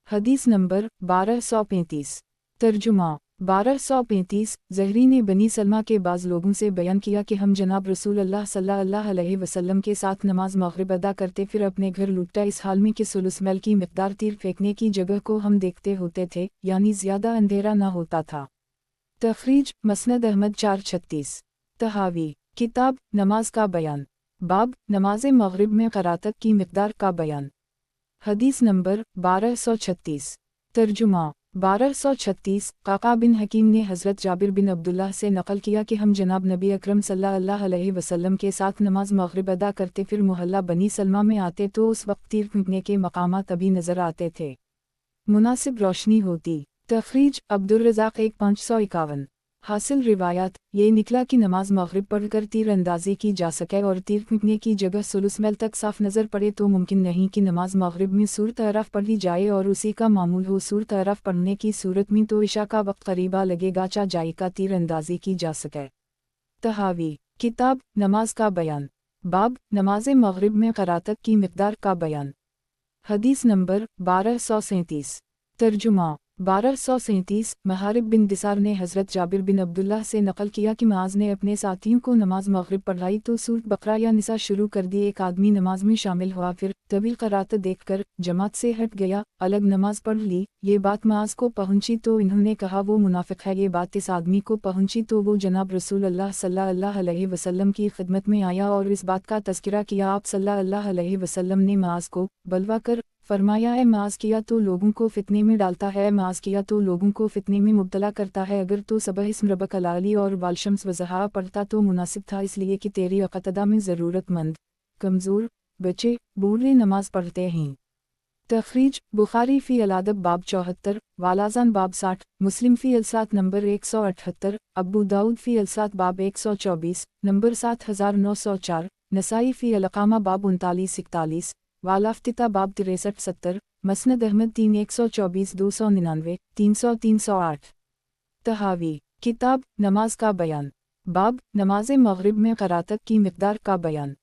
हदीस नंबर 1235। तर्जुमा 1235 ज़हरी ने बनी सलमा के बाज़ लोगों से बयान किया कि हम जनाब रसूल अल्लाह सल्लल्लाहु अलैहि वसल्लम के साथ नमाज मगरिब अदा करते, फिर अपने घर लौटा इस हाल में कि सुलुस मैल की मिक़दार तीर फेंकने की जगह को हम देखते होते थे, यानी ज़्यादा अंधेरा न होता था। तखरीज मसनद अहमद 436। तहावी किताब नमाज का बयान, बाब नमाज मगरिब में क़राअत की मिक़दार का बयान। हदीस नंबर 1236। तर्जुमा 1236 काका बिन हकीम ने हज़रत जाबिर बिन अब्दुल्लाह से नकल किया कि हम जनाब नबी अकरम सल्लल्लाहु अलैहि वसल्लम के साथ नमाज मगरिब अदा करते, फिर मोहल्ला बनी सलमा में आते तो उस वक्त तीर फेंकने के मकामात अभी नज़र आते थे, मुनासिब रोशनी होती। तखरीज अब्दुर्रज़ाक 1551। हासिल रिवायात ये निकला कि नमाज मगरिब पढ़कर तीर अंदाजी की जा सके और तीर फेंकने की जगह सुलुस मैल तक साफ नज़र पड़े तो मुमकिन नहीं कि नमाज मगरिब में सूरत अरफ पढ़ी जाए और उसी का मामूल हो। सूरत अरफ पढ़ने की सूरत में तो इशा का वक्त करीबा लगेगा चा जाए का तीर अंदाजी की जा सके। तहावी किताब नमाज का बयान, बाब नमाज मगरिब में क़राअत की मिक़दार का बयान। हदीस नंबर 1237। तर्जुमा 1237 महारिब बिन दिसार ने हज़रत जाबिर बिन अब्दुल्लाह से नकल किया कि माज ने अपने साथियों को नमाज मगरिब पढ़ाई तो सूरत बकरा या निसा शुरू कर दी। एक आदमी नमाज में शामिल हुआ, फिर तवील क़राअत देखकर जमात से हट गया, अलग नमाज पढ़ ली। ये बात माज को पहुंची तो इन्होंने कहा वो मुनाफिक है। ये बात इस आदमी को पहुंची तो वो जनाब रसूल अल्लाह सल्लल्लाहु अलैहि वसल्लम की खिदमत में आया और इस बात का तज़किरा किया। आप सल्लल्लाहु अलैहि वसल्लम ने माज को बलवा कर फरमाया, है माज किया तो लोगों को फितने में डालता है, माज किया तो लोगों को फितने में मुब्तला करता है। अगर तो सबह इस्म रब्बक अल-आली और वालशम्स वज़हा पढ़ता तो मुनासिब था, इसलिए कि तेरी अक़तदा में ज़रूरतमंद, कमज़ोर, बच्चे, बूढ़े नमाज पढ़ते हैं। तखरीज बुखारी फ़ी अल-अदब बाब 74, वालाज़ान बाब 60, मुस्लिम फ़ी अल-सात नंबर 178, अबू दाऊद फ़ी अल-सात बाब 124 नंबर 7904, नसाई फ़ी अल-अक़ामा बाब 3941, वालाफ्तिता बाब 6370, मसनद अहमद 3 124 299 300 308। तहावी किताब नमाज का बयान, बाब नमाज मगरिब में क़राअत की मिक़दार का बयान।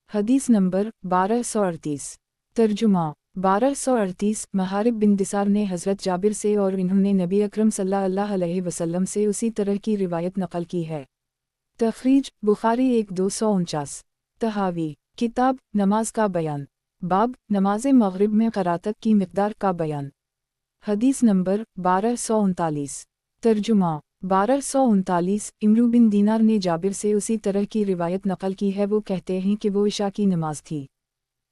हदीस नंबर 1238। तर्जुमा 1238 महारिब बिन दिसार ने हज़रत जाबिर से और इन्होंने नबी अकरम सल्लल्लाहु अलैहि वसल्लम से उसी तरह की रिवायत नकल की है। तखरीज बुखारी 1249। तहावी किताब नमाज का बयान, बाब नमाज मगरिब में क़राअत की मिक़दार का बयान। हदीस नंबर 1239। तर्जुमा 1239 इमरू बिन दीनार ने जाबिर से उसी तरह की रिवायत नकल की है। वो कहते हैं कि वो इशा की नमाज थी।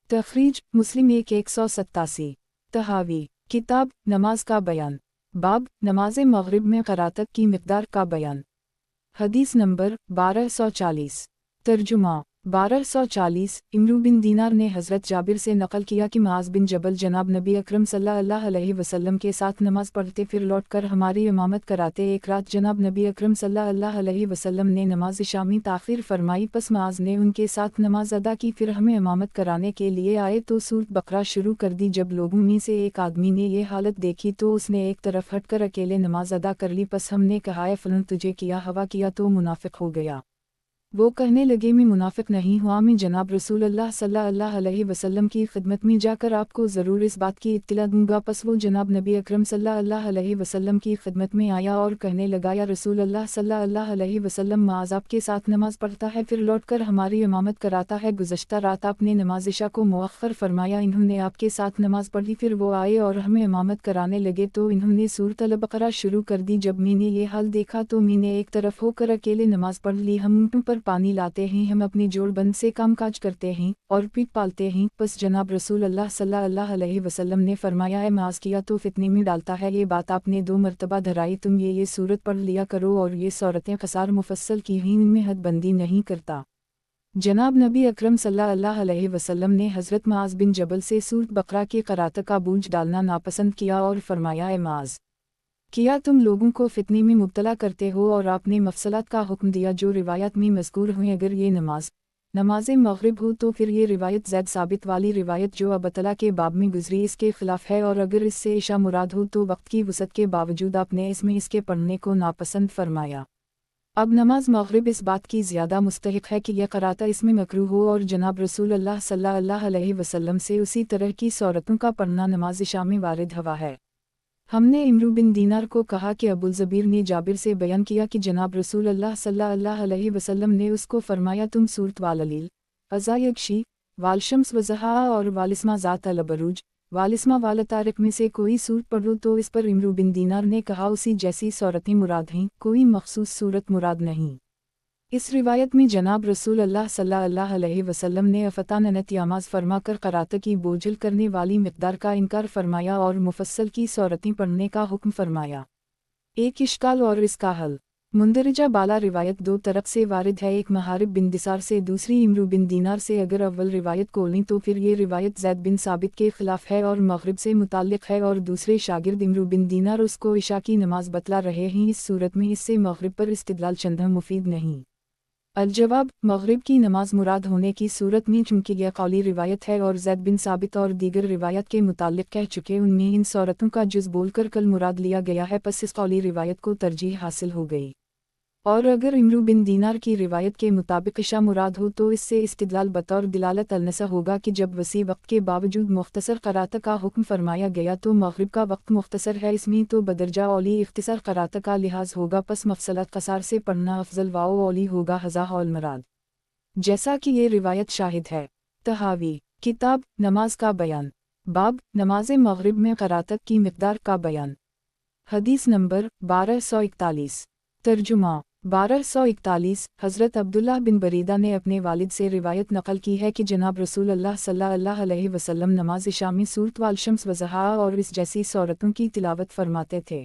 तखरीज मुस्लिम 187। तहावी किताब नमाज का बयान, बाब नमाज मगरिब में क़राअत की मिक़दार का बयान। हदीस नंबर 1240। तर्जुमा 1240 इमरू बिन दीनार ने हज़रत जाबिर से नकल किया कि माज बिन जबल जनाब नबी अकरम सल्लल्लाहु अलैहि वसल्लम के साथ नमाज पढ़ते, फिर लौटकर हमारी इमामत कराते। एक रात जनाब नबी अकरम सल्लल्लाहु अलैहि वसल्लम ने नमाज शामी ताख़ीर फरमाई, पस माज ने उनके साथ नमाज अदा की, फिर हमें इमामत कराने के लिए आए तो सूरत बकरा शुरू कर दी। जब लोगों में से एक आदमी ने ये हालत देखी तो उसने एक तरफ हटकर अकेले नमाज अदा कर ली। पस हमने कहा, ए फलन तुझे किया हवा किया तो मुनाफिक हो गया। वो कहने लगे, मैं मुनाफिक नहीं हुआ, मैं जनाब रसूल अल्लाह सल्लल्लाहु अलैहि वसल्लम की खिदमत में जाकर आपको ज़रूर इस बात की इत्तिला दूंगा। पस वो जनाब नबी अकरम सल्लल्लाहु अलैहि वसल्लम की खिदमत में आया और कहने लगा, या रसूल अल्लाह सल्लल्लाहु अलैहि वसल्लम माज आपके साथ नमाज पढ़ता है, फिर लौटकर हमारी इमामत कराता है। गुज़श्ता रात आपने नमाज इशा को मुअख्खर फरमाया, इन्होंने आपके साथ नमाज पढ़ी, फिर वो आए और हमें इमामत कराने लगे तो इन्होंने सूरत अल बकरा शुरू कर दी। जब मैंने ये हाल देखा तो मैंने एक तरफ होकर अकेले नमाज पढ़ ली। हम उन पर پانی لاتے ہیں ہم اپنی جوڑ بند سے کام کاج کرتے ہیں اور پیٹ پالتے ہیں۔ پس جناب رسول اللہ صلی اللہ علیہ وسلم نے فرمایا اے معاذ کیا تو فتنے میں ڈالتا ہے، یہ بات آپ نے 2 مرتبہ دہرائی، تم یہ صورت پڑھ لیا کرو اور یہ صورتیں قصار مفصل کی ہیں، ان میں حد بندی نہیں کرتا۔ جناب نبی اکرم صلی اللہ علیہ وسلم نے حضرت معاذ بن جبل سے سورۃ بقرہ کی قرأت کا بوجھ ڈالنا ناپسند کیا اور فرمایا اے معاذ کیا تم لوگوں کو فتنے میں مبتلا کرتے ہو، اور آپ نے مفصلات کا حکم دیا جو روایت میں مذکور ہوئیں، اگر یہ نماز مغرب ہو تو پھر یہ روایت زید ثابت والی روایت جو اب اطلاع کے باب میں گزری اس کے خلاف ہے، اور اگر اس سے عشاء مراد ہو تو وقت کی وسعت کے باوجود آپ نے اس کے پڑھنے کو ناپسند فرمایا۔ اب نماز مغرب اس بات کی زیادہ مستحق ہے کہ یہ قرأت اس میں مکروہ ہو، اور جناب رسول اللہ صلی اللہ علیہ وسلم سے اسی طرح کی صورتوں کا پڑھنا نماز عشاء میں وارد ہوا ہے۔ ہم نے عمرو بن دینار کو کہا کہ ابو الزبیر نے جابر سے بیان کیا کہ جناب رسول اللہ صلی اللہ علیہ وسلم نے اس کو فرمایا تم سورۃ واللیل، اذا یغشی، والشمس وضحاہا اور والسماء ذات البروج، والسماء والطارق میں سے کوئی سورت پڑھو، تو اس پر عمرو بن دینار نے کہا اسی جیسی صورتیں مراد ہیں، کوئی مخصوص صورت مراد نہیں۔ اس روایت میں جناب رسول اللہ صلی اللہ علیہ وسلم نے افتاننت یاماز فرما کر قرأت کی بوجھل کرنے والی مقدار کا انکار فرمایا اور مفصل کی صورتیں پڑھنے کا حکم فرمایا۔ ایک اشکال اور اس کا حل۔ مندرجہ بالا روایت 2 طرف سے وارد ہے، ایک محارب بن دثار سے، دوسری عمرو بن دینار سے۔ اگر اول روایت کو لیں تو پھر یہ روایت زید بن ثابت کے خلاف ہے اور مغرب سے متعلق ہے، اور دوسرے شاگرد عمرو بن دینار اس کو عشاء کی نماز بتلا رہے ہیں۔ اس صورت میں اس سے مغرب پر استدلال چندہ مفید نہیں۔ الجواب، مغرب کی نماز مراد ہونے کی صورت میں چونکہ یہ قولی روایت ہے اور زید بن ثابت اور دیگر روایت کے متعلق کہہ چکے ان میں ان صورتوں کا جز بول کر کل مراد لیا گیا ہے، پس اس قولی روایت کو ترجیح حاصل ہو گئی۔ اور اگر عمرو بن دینار کی روایت کے مطابق عشاء مراد ہو تو اس سے استدلال بطور دلالت النص ہوگا کہ جب وسیع وقت کے باوجود مختصر قرأت کا حکم فرمایا گیا تو مغرب کا وقت مختصر ہے، اس میں تو بدرجہ اولی اختصار قرأت کا لحاظ ہوگا، پس مفصلات قصار سے پڑھنا افضل و اولی ہوگا، ھذا ھو المراد، جیسا کہ یہ روایت شاہد ہے۔ طحاوی، کتاب نماز کا بیان، باب نماز مغرب میں قرأت کی مقدار کا بیان، حدیث نمبر 1241۔ ترجمہ 1241۔ حضرت عبداللہ بن بریدہ نے اپنے والد سے روایت نقل کی ہے کہ جناب رسول اللہ صلی اللہ علیہ وسلم نماز عشاء میں سورۃ والشمس وضحاہا اور اس جیسی صورتوں کی تلاوت فرماتے تھے۔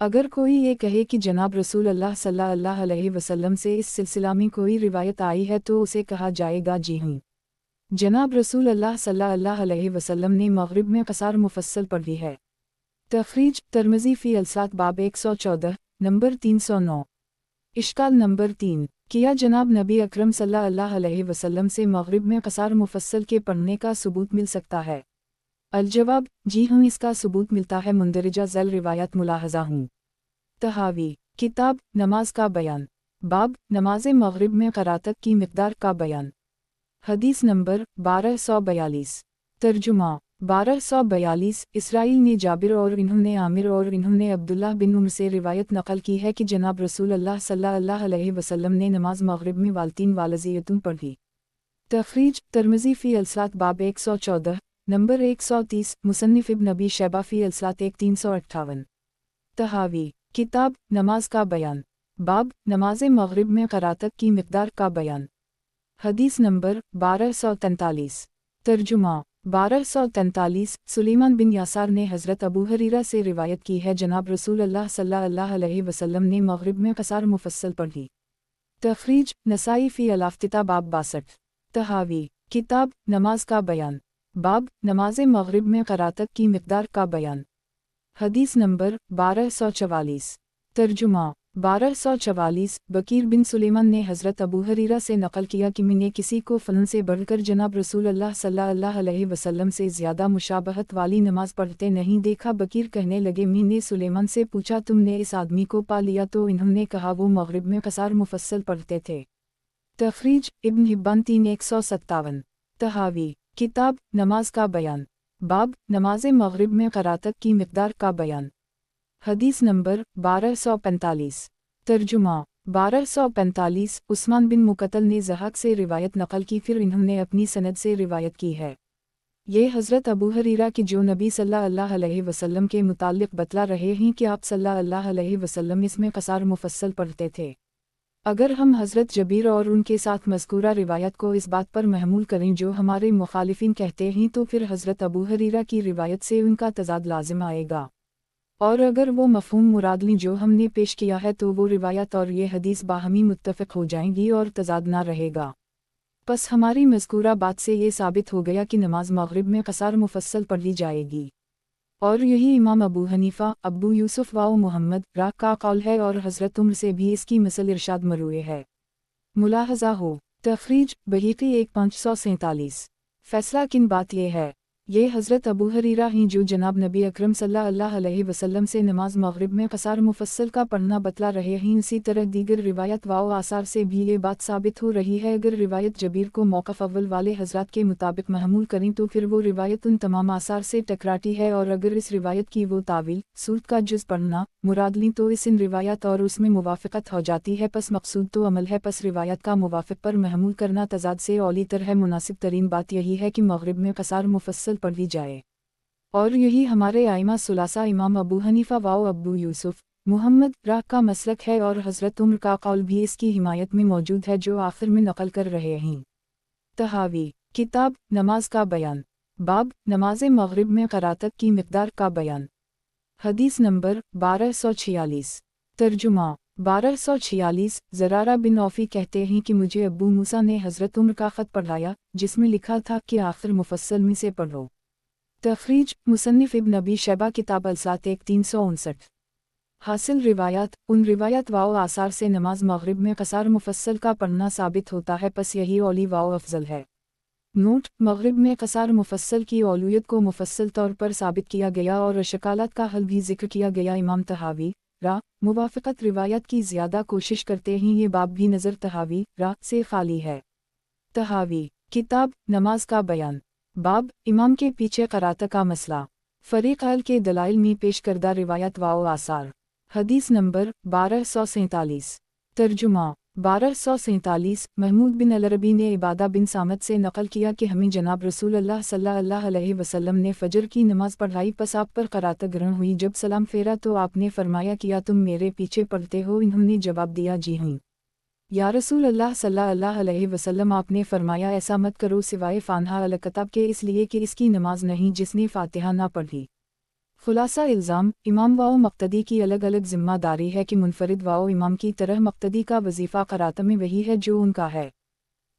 اگر کوئی یہ کہے کہ جناب رسول اللہ صلی اللہ علیہ وسلم سے اس سلسلہ میں کوئی روایت آئی ہے تو اسے کہا جائے گا جی ہوں، جناب رسول اللہ صلی اللہ علیہ وسلم نے مغرب میں قصار مفصل پڑھی ہے۔ تخریج ترمذی فی الصلاۃ باب 114 نمبر 309۔ اشکال نمبر 3، کیا جناب نبی اکرم صلی اللہ علیہ وسلم سے مغرب میں قصار مفصل کے پڑھنے کا ثبوت مل سکتا ہے؟ الجواب، جی ہوں، اس کا ثبوت ملتا ہے، مندرجہ ذیل روایات ملاحظہ ہوں۔ طحاوی، کتاب نماز کا بیان، باب نماز مغرب میں قرأت کی مقدار کا بیان، حدیث نمبر 1242۔ ترجمہ 1242۔ اسرائیل نے جابر اور انہوں نے عامر اور انہوں نے عبداللہ بن عمر سے روایت نقل کی ہے کہ جناب رسول اللہ صلی اللہ علیہ وسلم نے نماز مغرب میں والتین والزیتون پڑھی۔ تخریج ترمذی فی الصلاۃ باب 114 نمبر 130۔ مصنف ابن ابی شیبہ فی الصلاۃ 358۔ طحاوی، کتاب نماز کا بیان، باب نماز مغرب میں قرأت کی مقدار کا بیان، حدیث نمبر 1243۔ ترجمہ 1243۔ سلیمان بن یسار نے حضرت ابو ہریرہ سے روایت کی ہے جناب رسول اللہ صلی اللہ علیہ وسلم نے مغرب میں قصار مفصل پڑھی۔ تخریج نسائی فی الافتتاح باب 62۔ طحاوی، کتاب نماز کا بیان، باب نماز مغرب میں قرأت کی مقدار کا بیان، حدیث نمبر 1244۔ ترجمہ 1244۔ بکیر بن سلیمان نے حضرت ابو ہریرہ سے نقل کیا کہ میں نے کسی کو فلن سے بڑھ کر جناب رسول اللہ صلی اللہ علیہ وسلم سے زیادہ مشابہت والی نماز پڑھتے نہیں دیکھا۔ بکیر کہنے لگے میں نے سلیمان سے پوچھا تم نے اس آدمی کو پا لیا؟ تو انہوں نے کہا وہ مغرب میں قصار مفصل پڑھتے تھے۔ تخریج ابن حبان 3157۔ طحاوی، کتاب نماز کا بیان، باب نماز مغرب میں قرأت کی مقدار کا بیان، حدیث نمبر 1245۔ ترجمہ 1245۔ عثمان بن مقتل نے ضحاک سے روایت نقل کی، پھر انہوں نے اپنی سند سے روایت کی ہے۔ یہ حضرت ابو ہریرہ کی جو نبی صلی اللہ علیہ وسلم کے متعلق بتلا رہے ہیں کہ آپ صلی اللہ علیہ وسلم اس میں قصار مفصل پڑھتے تھے۔ अगर हम हज़रत जबीर और उनके साथ मज़कूरा रिवायत को इस बात पर महमूल करें जो हमारे मुखालिफिन कहते हैं तो फिर हज़रत अबू हरीरा की रिवायत से उनका तज़ाद लाजिम आएगा। और अगर वो मफ़हूम मुराद लें जो हमने पेश किया है तो वो रिवायत और ये हदीस बाहमी मुत्तफ़िक़ हो जाएंगी और तज़ाद ना रहेगा। बस हमारी मज़कूरा बात से ये साबित हो गया कि नमाज मग़रिब में क़सार मुफ़स्सल पढ़ी जाएगी, और यही इमाम अबू हनीफ़ा, अबू यूसुफ़ व मुहम्मद रा का कौल है और हज़रत उम्र से भी इसकी मिसल इरशाद मरूए है। मुलाहज़ा हो तख़रीज बहीक़ी 1547। फ़ैसला किन बात ये है, ये हज़रत अबू हरीरा ही जो जनाब नबी अकरम सल्लल्लाहु अलैहि वसल्लम से नमाज मग़रिब में क़सार मुफ़स्सल का पढ़ना बतला रहे हैं। इसी तरह दीगर रिवायत व आसार से भी ये बात साबित हो रही है। अगर रिवायत जबीर को मौक़िफ़ अव्वल वाले हज़रात के मुताबिक महमूल करें तो फिर वो रिवायत उन तमाम आसार से टकराती है, और अगर इस रिवायत की वो तावील सूरत का जुज़ पढ़ना मुराद लीं तो इस इन रिवायत और उसमें मुवाफ़क़त हो जाती है। पस मकसूद तो अमल है, पस रिवायत का मुवाफ़िक़ पर महमूल करना तज़ाद से औली तर है। मुनासिब तरीन बात यही है कि मग़रिब में क़सार मुफ़स्सल पढ़ी जाए, और यही हमारे आइमा सुलासा इमाम अबू हनीफ़ा व अबू यूसुफ़ मुहम्मद रा का मसलक है, और हज़रत उम्र का कौल भी इसकी हिमायत में मौजूद है जो आखिर में नक़ल कर रहे हैं। तहावी किताब नमाज का बयान, बाब नमाज मग़रिब में क़राअत की मिक़दार का बयान। हदीस नंबर 1246। तर्जुमा 1246। ज़रारा बिन औफ़ी कहते हैं कि मुझे अबू मूसा ने हज़रत उम्र का ख़त पढ़ाया जिसमें लिखा था कि आखिर मुफ़स्सल में से पढ़ो। तख़रीज मुसन्निफ़ इब्न अबी शैबा किताब अल-सलात 1359। हासिल रिवायात उन रिवायत व आसार से नमाज मग़रिब में क़सार मुफ़स्सल का पढ़ना साबित होता है, पस यही औली व अफ़ज़ल है। नोट मग़रिब में क़सार मुफ़स्सल की औलियत को मुफ़स्सल तौर पर साबित किया गया और अशकालात का हल भी ज़िक्र किया गया। इमाम तहावी रा मुवाफ़क़त रिवायत की ज़्यादा कोशिश करते हैं। ये बाब भी नज़र तहावी रा से खाली है। तहावी किताब नमाज का बयान, बाब इमाम के पीछे क़राअत का मसला। फ़रीक़ अल के दलाइल में पेश करदा रिवायत व आसार। हदीस नंबर 1247। तर्जुमा 1247। महमूद बिन अल-अरबी ने इबादा बिन सामत से नक़ल किया कि हमें जनाब रसूलुल्लाह सल्लल्लाहु अलैहि वसल्लम ने फ़जर की नमाज़ पढ़ाई, पस आप पर क़राअत ग्रहण हुई। जब सलाम फेरा तो आपने फ़रमाया किया तुम मेरे पीछे पढ़ते हो? इन्होंने जवाब दिया जी हूँ या रसूल अल्लाह सल्लल्लाहु अलैहि वसल्लम। आपने फ़रमाया ऐसा मत करो सिवाय फ़ानहा अल-किताब के, इसलिए कि इसकी नमाज नहीं जिसने फ़ातिहा ना पढ़ी। खुलासा इल्ज़ाम इमाम व मक़्तदी की अलग अलग ज़िम्मेदारी है कि मुनफ़रिद व इमाम की तरह मक़्तदी का वजीफ़ा क़राअत में वही है जो उनका है।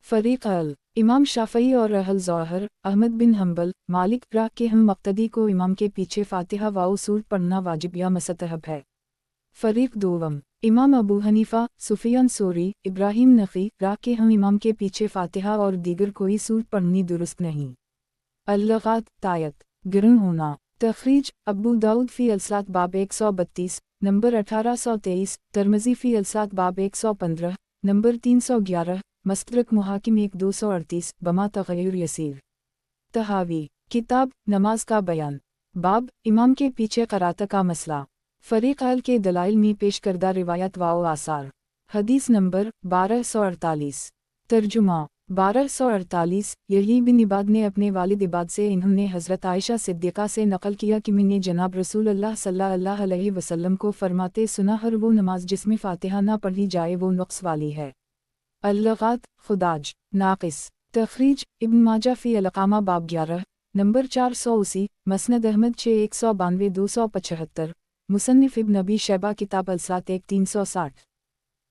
फ़रीक़ अल इमाम शाफ़ई और अहल ज़ोहर अहमद बिन हम्बल मालिक रा के हम मक़्तदी को इमाम के पीछे फ़ातिहा व सूरत पढ़ना वाजिब या मुस्तहब है। फ़रीक़ दोवम इमाम अबू हनीफ़ा सुफ़ियान सोरी इब्राहिम नख़ी रा के हम इमाम के पीछे फ़ातिहा और दीगर कोई सूरत पढ़नी दुरुस्त नहीं। अल-लग़ात तायत गिरन होना। तख़रीज अबू दाऊद फ़ी अल-सलात बाब 132 नंबर 1823, तिरमिज़ी फ़ी अल-सलात बाब 115 नंबर 311, मस्तदरक मुहाकिम 1238 बमा तग़य्युर यसीर। तहावी किताब नमाज का बयान, बाब इमाम के पीछे क़राअत का मसला। फ़रीक़ अल के दलाइल में पेश करदा रिवायत व आसार। हदीस नंबर 1248। तर्जुमा 1248। यही बिन इबाद ने अपने वालिद इबाद से इन्होंने हज़रत आयशा सिद्दीक़ा से नक़ल किया कि मैंने जनाब रसूलुल्लाह सल्लल्लाहु अलैहि वसल्लम को फ़रमाते सुना, हर वो नमाज जिसमें फ़ातिहा ना पढ़ी जाए वो नुक़्स वाली है। अल-लग़ात खुदाज नाक़िस। तख़रीज इब्न माजा फ़ी अल-अक़ामा बाब 11 नंबर 480, मसनद अहमद 6192 275, मुसन्निफ़ इब्न अबी शैबा किताब अल-सलात 1360।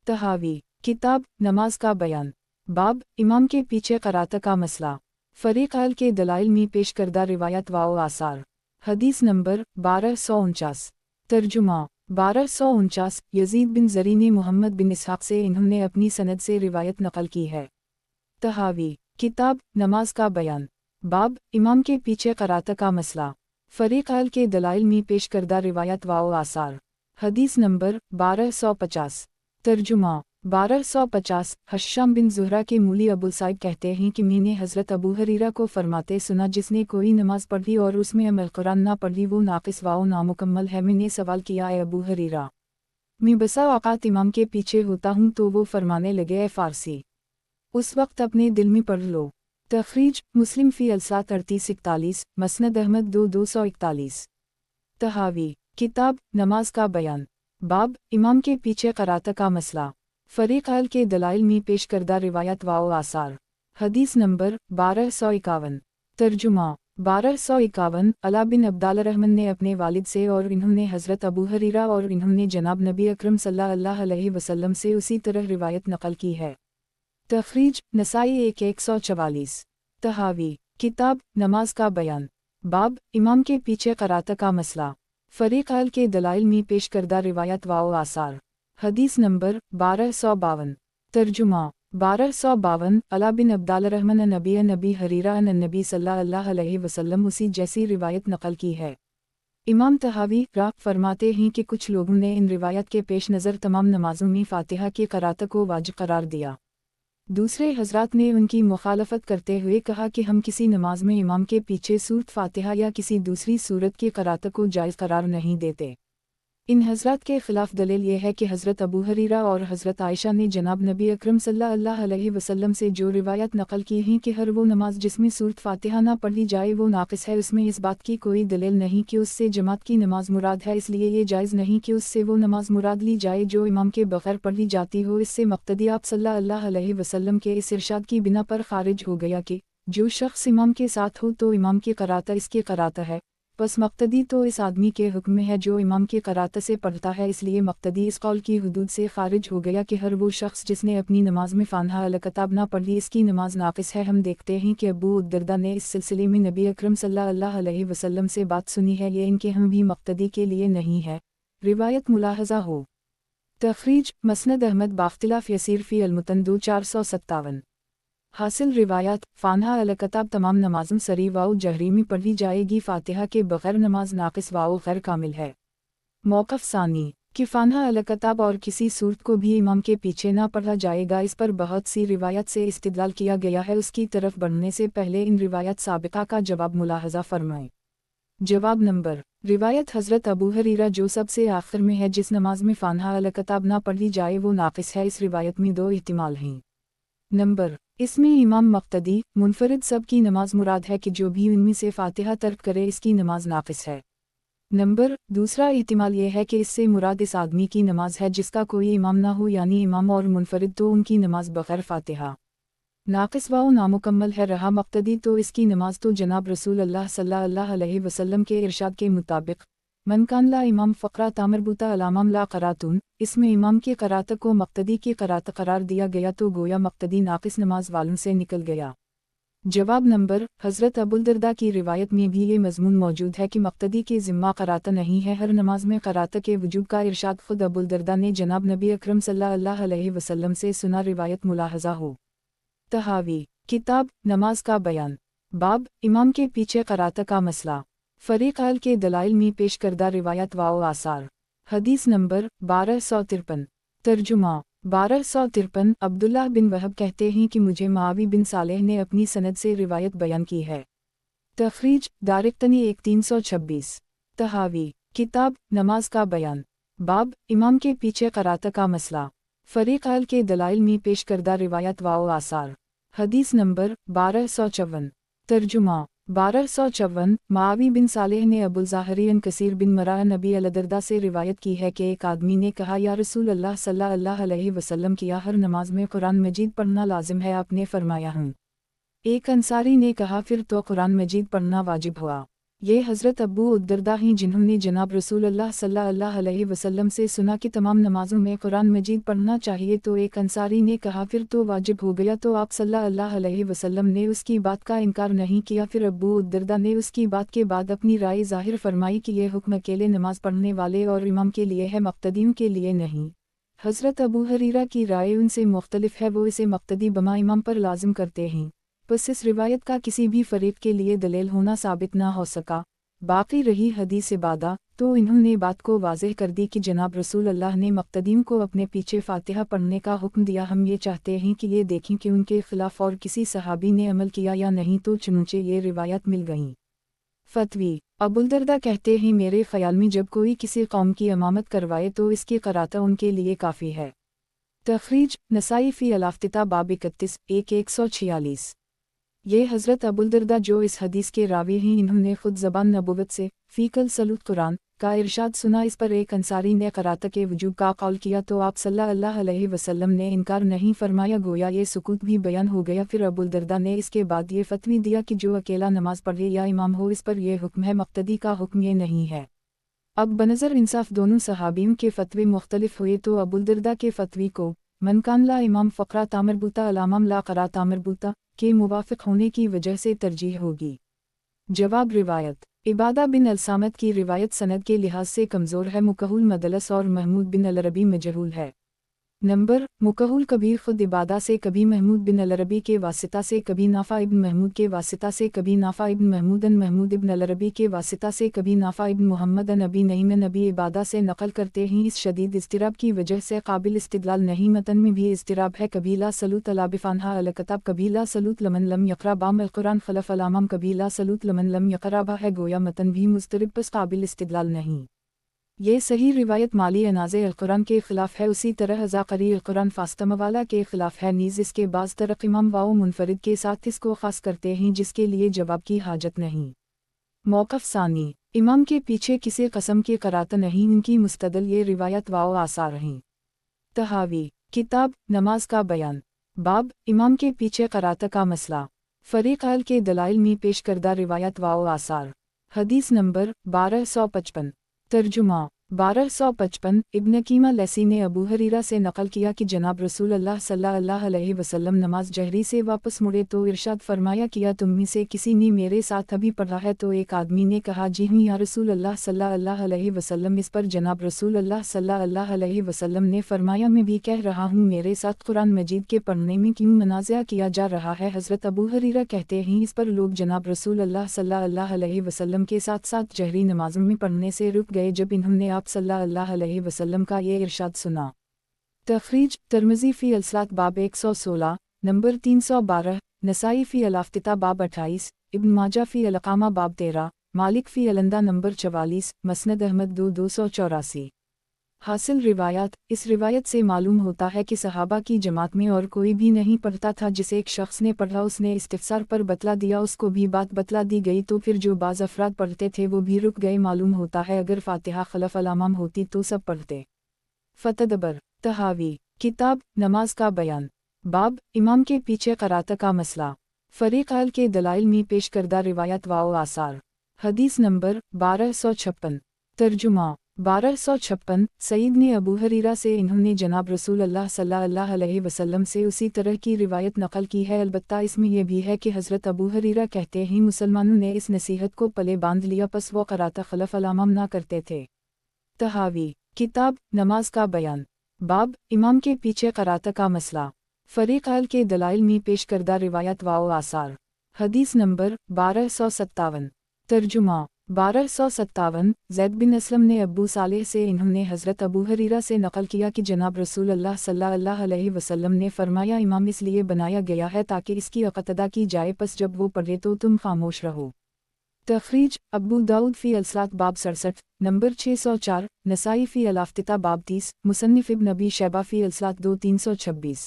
तहावी किताब नमाज का बयान, बाब इमाम के पीछे क़राअत का मसला। फ़रीक़ अल के दलाइल में पेश करदा रिवायत व आसार। हदीस नंबर 1249। तर्जुमा 1249। यज़ीद बिन ज़री ने मुहम्मद बिन इसहाक़ से इन्होंने अपनी सनद से रिवायत नक़ल की है। तहावी किताब नमाज का बयान, बाब इमाम के पीछे क़राअत का मसला। फ़रीक़ अल के दलाइल में पेश करदा रिवायत व आसार। हदीस नंबर 1250। तर्जुमा 1250। हश्शाम बिन ज़ुहरा के मूली अबुल साइब कहते हैं कि मैंने हज़रत अबू हरीरा को फ़रमाते सुना, जिसने कोई नमाज़ पढ़ी और उसमें अमल कुरान ना पढ़ी वो नाक़िस व नामुकम्मल है। मैंने सवाल किया ए अबू हरीरा, मैं बसा औक़ात इमाम के पीछे होता हूँ, तो वो फ़रमाने लगे ए फ़ारसी, उस वक्त अपने दिल में पढ़ लो। तख़रीज मुस्लिम फ़ी अल-सलात 3841, मसनद अहमद 241। तहावी किताब नमाज का बयान, बाब इमाम के पीछे क़राअत का मसला। फरीक़ के दलाइल में पेश करदा रिवायत व आसार। हदीस नंबर 1251। तर्जुमा 1251। अला बिन अब्दाल रहमान ने अपने वालिद से और इन्होंने हज़रत अबू हरीरा और इन्होंने जनाब नबी अकरम सल्लल्लाहु अलैहि वसल्लम से उसी तरह रिवायत नकल की है। तखरीज नसाई 1144। तहावी किताब नमाज का बयान। बाब इमाम के पीछे क़रात का मसला। फरीक़ के दलाइल में पेश करदा रिवायत व आसार। हदीस नंबर 1252। तर्जुमा 1252। अला बिन अब्दाल रहमान नबी हरीरा नबी सल्लल्लाहु अलैहि वसल्लम उसी जैसी रिवायत नकल की है। इमाम तहावी राग फरमाते हैं कि कुछ लोगों ने इन रिवायत के पेश नज़र तमाम नमाजों में फ़ातिहा की क़रात को वाजिब करार दिया। दूसरे हज़रात ने उनकी मुखालफत करते हुए कहा कि हम किसी नमाज में इमाम के पीछे सूरत फ़ातिहा या किसी दूसरी सूरत की क़रात को जायज़ करार नहीं देते। इन हज़रात के ख़िलाफ़ दलील ये है कि हज़रत अबू हरीरा और हज़रत आयशा ने जनाब नबी अकरम सल्लल्लाहु अलैहि वसल्लम से जो रिवायत नकल की हैं कि हर वो नमाज जिसमें सूरत फ़ातिहा ना पढ़ी जाए वो नाक़िस है, उसमें इस बात की कोई दलील नहीं कि उससे जमात की नमाज मुराद है, इसलिए ये जायज़ नहीं कि उससे वो नमाज मुराद ली जाए जो इमाम के बग़ैर पढ़ी जाती हो। इससे मक़तदी आप सल्लल्लाहु अलैहि वसल्लम के इस इरशाद की बिना पर ख़ारिज हो गया कि जो शख्स इमाम के साथ हो तो इमाम की क़रात इसकी क़रात है, बस मक़तदी तो इस आदमी के हुक्म में है जो इमाम की क़रात से पढ़ता है। इसलिए मक़तदी इस कौल की हुदूद से ख़ारिज हो गया कि हर वो शख्स जिसने अपनी नमाज में फ़ातिहा अल-किताब ना पढ़ ली इसकी नमाज नाक़िस है। हम देखते हैं कि अबू दरदा ने इस सिलसिले में नबी अकरम सल्लल्लाहु अलैहि वसल्लम से बात सुनी है, ये इनके हम भी मक़तदी के लिए नहीं है। रिवायत मुलाहज़ा हो। तख़रीज मसनद अहमद बाख्तिलाफ़ यसीर फ़ी अल-मुतन 457। हासिल रिवायत फ़ातिहा अल-किताब तमाम नमाज़ों सरी वाओ जहरी में पढ़ी जाएगी, फ़ातिहा के बग़ैर नमाज नाक़िस वाओ गैर कामिल है। मौक़िफ़ सानी कि फ़ातिहा अल-किताब और किसी सूरत को भी इमाम के पीछे ना पढ़ा जाएगा, इस पर बहुत सी रिवायत से इस्तिदलाल किया गया है। उसकी तरफ बढ़ने से पहले इन रिवायत साबिक़ा का जवाब मुलाहज़ा फ़रमाएं। जवाब नंबर रिवायत हज़रत अबू हरीरा जो सबसे आखिर में है, जिस नमाज में फ़ातिहा अल-किताब ना पढ़ी जाए वो नाक़िस है। इस रिवायत में दो एहतिमाल हैं। नंबर इसमें इमाम मक़तदी मुनफरिद सब की नमाज मुराद है कि जो भी उनमें से फ़ातिहा तर्क करे इसकी नमाज नाक़िस है। नंबर दूसरा एहतिमाल यह है कि इससे मुराद इस आदमी की नमाज है जिसका कोई इमाम ना हो, यानी इमाम और मुनफरिद तो उनकी नमाज बग़ैर फ़ातिहा नाक़िस व नामुकम्मल है। रहा मक़तदी तो इसकी नमाज तो जनाब रसूल अल्लाह सल्लल्लाहु अलैहि वसल्लम के इरशाद के मुताबिक मन कान ला इमाम फ़क़रा तामरबूता अलामाम ला क़रातून, इसमें इमाम की क़रात को मक़तदी की क़रात करार दिया गया तो गोया मक़तदी नाक़िस नमाज वालों से निकल गया। जवाब नंबर हज़रत अबू दरदा की रिवायत में भी ये मज़मून मौजूद है कि मक़तदी के ज़िम्मा क़रात नहीं है। हर नमाज में क़रात के वजूब का इरशाद ख़ुद अबू दरदा ने जनाब नबी अकरम सल्लल्लाहु अलैहि वसल्लम से सुना। रिवायत मुलाहज़ा हो। तहावी किताब नमाज का बयान। बाब इमाम के पीछे क़रात का मसला। फरीक़ के दलाइल में पेश करदा रिवायत व आसार। हदीस नंबर 1253। तर्जुमा 1253। अब्दुल्लाह बिन वहब कहते हैं कि मुझे मुआवी बिन सालेह ने अपनी सनद से रिवायत बयान की है। तख़रीज दारिक़तनी 1326। तहावी किताब नमाज का बयान। बाब इमाम के पीछे क़रात का मसला। फरीक़ के दलाइल में पेश करदा रिवायत व आसार। हदीस नंबर 1254। तर्जुमा 1254। मुआवी बिन सालेह ने अबुल ज़ाहरी अन कसीर बिन मरा नबी अलदरदा से रिवायत की है कि एक आदमी ने कहा, या रसूल अल्लाह सल्लल्लाहु अलैहि वसल्लम, किया हर नमाज में कुरान मजीद पढ़ना लाजिम है? आपने फरमाया हूँ। एक अंसारी ने कहा, फिर तो कुरान मजीद पढ़ना वाजिब हुआ। ये हज़रत अबू दरदा हैं जिन्होंने जनाब रसूल अल्लाह सल्लल्लाहु अलैहि वसल्लम से सुना कि तमाम नमाजों में कुरान मजीद पढ़ना चाहिए। तो एक अंसारी ने कहा, फिर तो वाजिब हो गया। तो आप सल्लल्लाहु अलैहि वसल्लम ने उसकी बात का इनकार नहीं किया। फिर अबू दरदा ने उसकी बात के बाद अपनी राय ज़ाहिर फरमाई कि यह हुक्म अकेले नमाज पढ़ने वाले और इमाम के लिए है, मक़तदियों के लिए नहीं। हज़रत अबू हरीरा की राय उनसे मुख्तलिफ है, वो इसे मक़तदी बमा इमाम पर लाजिम करते हैं। बस इस रिवायत का किसी भी फ़रीक़ के लिए दलील होना साबित ना हो सका। बाकी रही हदीस इबादा, तो इन्होंने बात को वाज़ेह कर दी कि जनाब रसूल अल्लाह ने मक़तदियों को अपने पीछे फ़ातिहा पढ़ने का हुक्म दिया। हम ये चाहते हैं कि ये देखें कि उनके ख़िलाफ़ और किसी सहाबी ने अमल किया या नहीं, तो चुनूंचे ये रिवायत मिल गईं। फ़तवी अबुल दरदा कहते हैं, मेरे ख़याल में जब कोई किसी कौम की इमामत करवाए तो इसकी क़रात उनके लिए काफ़ी है। तख़रीज नसाई फ़ी अल-इफ्तिताह बाब 31 146। ये हज़रत अबुल दरदा जो इस हदीस के रावी हैं, इन्होंने ख़ुद ज़बान नबुवत से फ़ीकल सलूत कुरान का इरशाद सुना। इस पर एक अंसारी ने क़राअत के वजूब का कौल किया तो आप सल्लल्लाहु अलैहि वसल्लम ने इनकार नहीं फरमाया, गोया ये सुकूत भी बयान हो गया। फिर अबू दरदा ने इसके बाद ये फतवी दिया कि जो अकेला नमाज पढ़े या इमाम हो इस पर यह हुक्म है, मुक्तदी का हुक्म ये नहीं है। अब बनज़र इंसाफ दोनों सहाबियों के फतवे मुख्तलिफ हुए तो अबू दरदा के फतवी को मन कान ला इमाम फ़क़रा तामरबूता अलामाम ला क़रा तामरबूता के मुवाफ़िक़ होने की वजह से तरजीह होगी। जवाब रिवायत इबादा बिन अलसामत की रिवायत सनद के लिहाज से कमज़ोर है। मुकहुल मदलस और महमूद बिन अलरबी मजहूल है। नंबर मुकहुल कभी खुद इबादा से, कभी महमूद बिन अलरबी के वासिता से, कभी नाफ़ा इब्न महमूद के वासिता से, कभी नाफ़ा इब्न महमूदन महमूद इब्न अलरबी के वासिता से, कभी नाफ़ा इब्न मुहम्मदन नबी नईम नबी इबादा से नकल करते हैं। इस शदीद इस्तिराब की वजह से काबिल इस्तिदलाल नहीं। मतन में भी इस्तिराब है। कभी ला सलूत अला बिफ़ानहा अल कताब, कभी ला सलूत लमन लम यक़रा बाम अल कुरान खलफ अलामाम, कभी ला सलूत लमन लम यक़रा बा है। गोया मतन भी मुस्तरिब बस काबिल इस्तिदलाल नहीं। ये सही रिवायत माली अनाज़े अल-कुरान के ख़िलाफ़ है। उसी तरह ज़ाक़री अल-कुरान फ़ास्तमवाला के ख़िलाफ़ है। नीज़ इसके बाज़ तरक़ इमाम वाओ मुनफ़रिद के साथ इसको ख़ास करते हैं जिसके लिए जवाब की हाजत नहीं। मौक़िफ़ सानी इमाम के पीछे किसी क़सम की क़राअत नहीं, इनकी मुस्तदल ये रिवायत वाओ आसार हैं। तहावी किताब नमाज का बयान बाब इमाम के पीछे क़राअत का मसला फ़रीक़ अल के दलाइल में पेश करदा रिवायत वाओ आसार। हदीस नंबर 1255 तर्जुमा 1255 इब्न कीमा लैसी ने अबू हरीरा से नकल किया कि जनाब रसूल अल्लाह सल्लल्लाहु अलैहि वसल्लम नमाज जहरी से वापस मुड़े तो इरशाद फरमाया, किया तुम में से किसी ने मेरे साथ अभी पढ़ा है? तो एक आदमी ने कहा, जी हूँ या रसूल अल्लाह सल्लल्लाहु अलैहि वसल्लम। इस पर जनाब रसूल अल्लाह सल्लल्लाहु अलैहि वसल्लम ने फरमाया, मैं भी कह रहा हूँ, मेरे साथ कुरान मजीद के पढ़ने में क्यों मनाज़ा किया जा रहा है? हज़रत अबू हरीरा कहते हैं, इस पर लोग जनाब रसूल अल्लाह सल्लल्लाहु अलैहि वसल्लम के साथ साथ जहरी नमाज़ों में पढ़ने से रुक गए जब इन्होंने आप सल्लल्लाहु अलैहि वसल्लम का ये इरशाद सुना। तखरीज तिर्मिज़ी फ़ी अलसलात बाब 116 नंबर 312, नसाई फ़ी अल-इफ्तिता बाब 28, इब्न माजा फ़ी अल-इक़ामा बाब 13, मालिक फ़ी अल-अंदा नंबर 44, मसनद अहमद 284। हासिल रिवायात इस रिवायत से मालूम होता है कि सहाबा की जमात में और कोई भी नहीं पढ़ता था। जिसे एक शख्स ने पढ़ा उसने इस्तिफ़सार पर बतला दिया, उसको भी बात बतला दी गई तो फिर जो बाज़ अफराद पढ़ते थे वो भी रुक गए। मालूम होता है अगर फ़ातिहा खलफ अल-इमाम होती तो सब पढ़ते। फ़तदबर तहावी किताब नमाज का बयान बाब इमाम के पीछे क़राअत का मसला फ़रीक़ अल के दलाइल में पेश करदा रिवायत वाओ आसार। हदीस नंबर 1256 तर्जुमा 1256 सईद ने अबू हरीरा से इन्होंने जनाब रसूल अल्लाह सल्लल्लाहु अलैहि वसल्लम से उसी तरह की रिवायत नकल की है। अलबत्ता इसमें यह भी है कि हज़रत अबू हरीरा कहते हैं, मुसलमानों ने इस नसीहत को पले बांध लिया, पस वो क़राअत खलफ अल-इमाम ना करते थे। तहावी किताब नमाज का बयान बाब इमाम के पीछे क़राअत का मसला फ़रीक़ अल के दलाइल में पेश करदा रिवायत वाओ आसार। हदीस नंबर 1257 तर्जुमा 1257 ज़ैद बिन असलम ने अबू सालेह से इन्होंने हज़रत अबू हरीरा से नकल किया कि जनाब रसूल अल्लाह सल्लल्लाहु अलैहि वसल्लम ने फरमाया, इमाम इसलिए बनाया गया है ताकि इसकी इक़्तिदा की जाए, पस जब वो पढ़े तो तुम खामोश रहो। तखरीज अबू दाऊद फ़ी अलसलात बाब 67 नंबर 604, नसाई फ़ी अल-इफ्तिता बाब 30, मुसन्निफ़ इब्न अबी शैबा फ़ी अलसलात 2-326।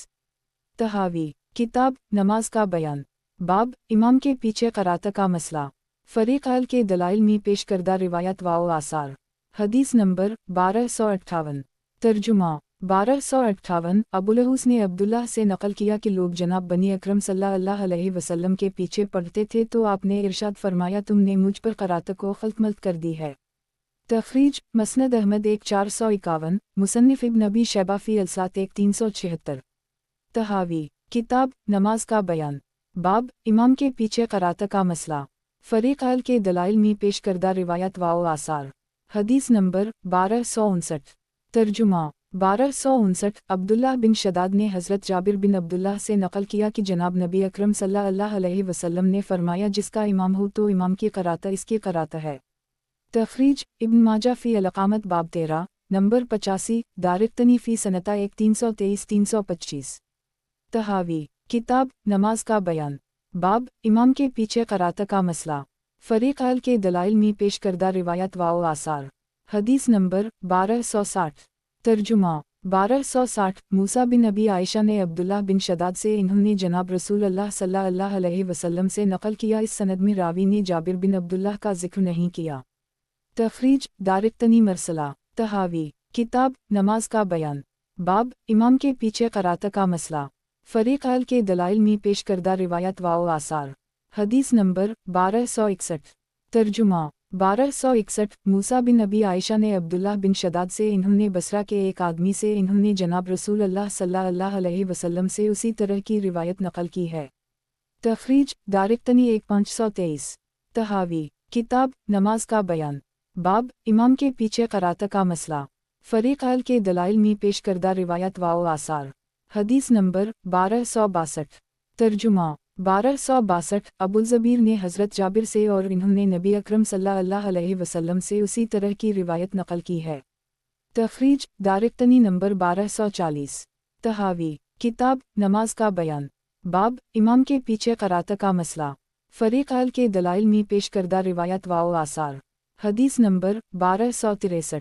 तहावी किताब नमाज का बयान बाब इमाम के पीछे क़राअत का मसला फ़रीक़ अल के दलाइल में पेश करदा रिवायत वाओ आसार। हदीस नंबर 1258 तर्जुमा 1258 अबुलहूस ने अब्दुल्लाह से नकल किया कि लोग जनाब बनी अकरम सल्लल्लाहु अलैहि वसल्लम के पीछे पढ़ते थे तो आपने इरशाद फरमाया, तुमने मुझ पर क़राअत को खल्तमल्त कर दी है। तखरीज मसनद अहमद 1451, मुसन्निफ़ इब्न अबी शैबा फ़ी अलसलात 1376। तहावी किताब नमाज का बयान बाब इमाम के पीछे क़राअत का मसला फ़रीक़ अल के दलाइल में पेश करदा रिवायत वाओ आसार। हदीस नंबर 1259 तर्जुमा 1259 अब्दुल्लाह बिन शदाद ने हज़रत जाबिर बिन अब्दुल्लाह से नकल किया कि जनाब नबी अकरम सल्लल्लाहु अलैहि वसल्लम ने फरमाया, जिसका इमाम हो तो इमाम की क़राअत इसकी क़राअत है। तखरीज इब्न माजा फ़ी अल-इक़ामत बाब 13 नंबर 85, दारिक़तनी फ़ी सनता 1323-325। तहावी किताब नमाज का बयान बाब इमाम के पीछे क़राअत का मसला फ़रीक़ अल के दलाइल में पेश करदा रिवायत वाओ आसार। हदीस नंबर 1260 तर्जुमा 1260 मूसा बिन अबी आयशा ने अब्दुल्लाह बिन शदाद से इन्होंने जनाब रसूल अल्लाह सल्लल्लाहु अलैहि वसल्लम से नकल किया। इस सनद में रावी ने जाबिर बिन अब्दुल्लाह का जिक्र नहीं किया। तखरीज दारिक्तनी मरसला तहावी किताब नमाज का बयान बाब इमाम के पीछे क़रात का मसला फ़रीक़ अल के दलाइल में पेश करदा रिवायत वाओ आसार हदीस नंबर 1261 तर्जुमा 1261 मूसा बिन नबी आयशा ने अब्दुल्लाह बिन शदाद से इन्होंने बसरा के एक आदमी से इन्होंने जनाब रसूल अल्लाह सल्लल्लाहु अलैहि वसल्लम से उसी तरह की रिवायत नकल की है। तखरीज दारिक्तनी 1523 तहावी किताब नमाज का बयान बाब इमाम के पीछे क़रात का मसला फ़रीक़ अल के दलाइल में पेश करदा रिवायत वाओ आसार हदीस नंबर 1262 तर्जुमा 1262 अबुल ज़बीर ने हज़रत जाबिर से और इन्होंने नबी अकरम सल्लल्लाहु अलैहि वसल्लम से उसी तरह की रिवायत नकल की है। तखरीज दारिक्तनी नंबर 1240 तहावी किताब नमाज का बयान बाब इमाम के पीछे क़रात का मसला फ़रीक़ अल के दलाइल में पेश करदा रिवायत वाओ आसार हदीस नंबर 1263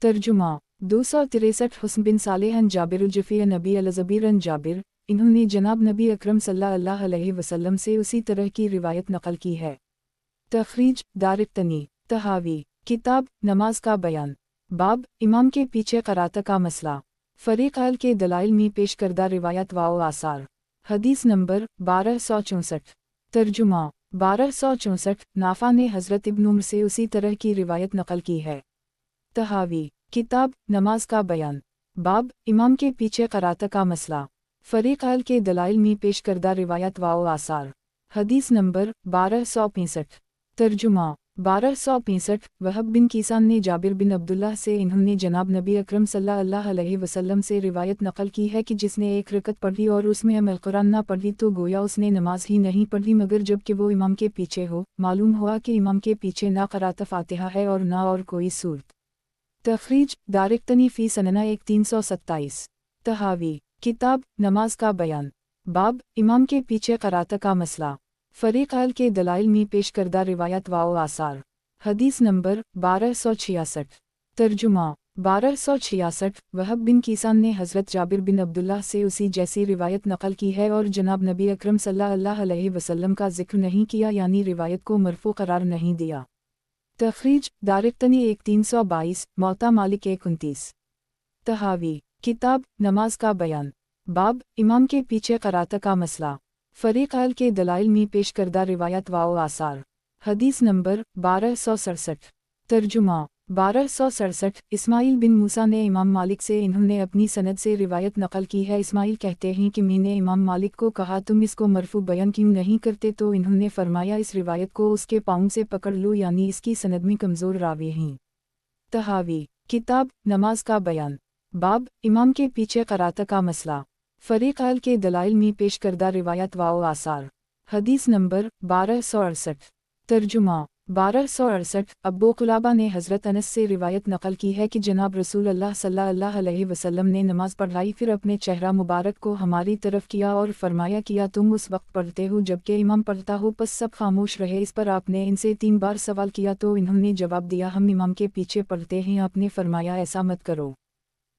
तर्जुमा 263 हुस्न बिन सालेहन जाबिर जफ़ी नबी अल-ज़बीर जाबिर इन्होंने जनाब नबी अकरम सल्लल्लाहु अलैहि वसल्लम से उसी तरह की रिवायत नकल की है। तखरीज दारिक्तनी तहावी किताब नमाज का बयान बाब इमाम के पीछे क़रात का मसला फ़रीक़ अल के दलाइल में पेश करदा रिवायत वाओ आसार हदीस नंबर 1264 तर्जुमा 1264 नाफ़ा ने हज़रत इब्न उमर से उसी तरह की रिवायत नकल की है। तहावी किताब नमाज का बयान बाब इमाम के पीछे क़रात का मसला फ़रीक़ अल के दलाइल में पेश करदा रिवायत वाओ आसार हदीस नंबर 1265 तर्जुमा 1265 वहब बिन कीसान ने जाबिर बिन अब्दुल्लाह से इन्होंने जनाब नबी अकरम सल्लल्लाहु अलैहि वसल्लम से रिवायत नकल की है कि जिसने एक रकत पढ़ी और उसमें अल कुरान ना पढ़ी तो गोया उसने नमाज ही नहीं पढ़ी मगर जब कि वो इमाम के पीछे हो। मालूम हुआ कि इमाम के पीछे ना क़रात फ़ातिहा है और ना और कोई सूरत। तखरीज दारिक्तनी फ़ी सनना 1327 तहावी किताब नमाज का बयान बाब इमाम के पीछे क़रात का मसला फ़रीक़ अल के दलाइल में पेश करदा रिवायत वाओ आसार हदीस नंबर 1266 तर्जुमा 1266 वहब बिन कीसान ने हज़रत जाबिर बिन अब्दुल्लाह से उसी जैसी रिवायत नकल की है और जनाब नबी अकरम सल्लल्लाहु अलैहि वसल्लम का जिक्र नहीं किया यानी रिवायत को मरफ़ू करार नहीं दिया। तखरीज दारिक्तनी 1322 मौता मालिक 29 तहावी किताब नमाज का बयान बाब इमाम के पीछे क़रात का मसला फ़रीक़ अल के दलाइल में पेश करदा रिवायत वाओ आसार हदीस नंबर 1267 तर्जुमा 1267 इस्माइल बिन मूसा ने इमाम मालिक से इन्होंने अपनी सनद से रिवायत नकल की है। इस्माइल कहते हैं कि मैंने इमाम मालिक को कहा तुम इसको मरफ़ू बयान क्यों नहीं करते तो इन्होंने फरमाया इस रिवायत को उसके पाँव से पकड़ लो यानी इसकी सनद में कमज़ोर रावी हैं। तहावी किताब नमाज का बयान बाब इमाम के पीछे क़रात का मसला फ़रीक़ अल के दलाइल में पेश करदा रिवायत वाओ आसार हदीस नंबर 1268 तर्जुमा 1268 अब्बू कुलाबा ने हज़रत अनस से रिवायत नकल की है कि जनाब रसूल अल्लाह सल्लल्लाहु अलैहि वसल्लम ने नमाज पढ़ाई फिर अपने चेहरा मुबारक को हमारी तरफ किया और फरमाया किया तुम उस वक्त पढ़ते हो जबकि इमाम पढ़ता हो बस सब खामोश रहे। इस पर आपने इनसे 3 बार सवाल किया तो इन्होंने जवाब दिया हम इमाम के पीछे पढ़ते हैं। आपने फरमाया ऐसा मत करो।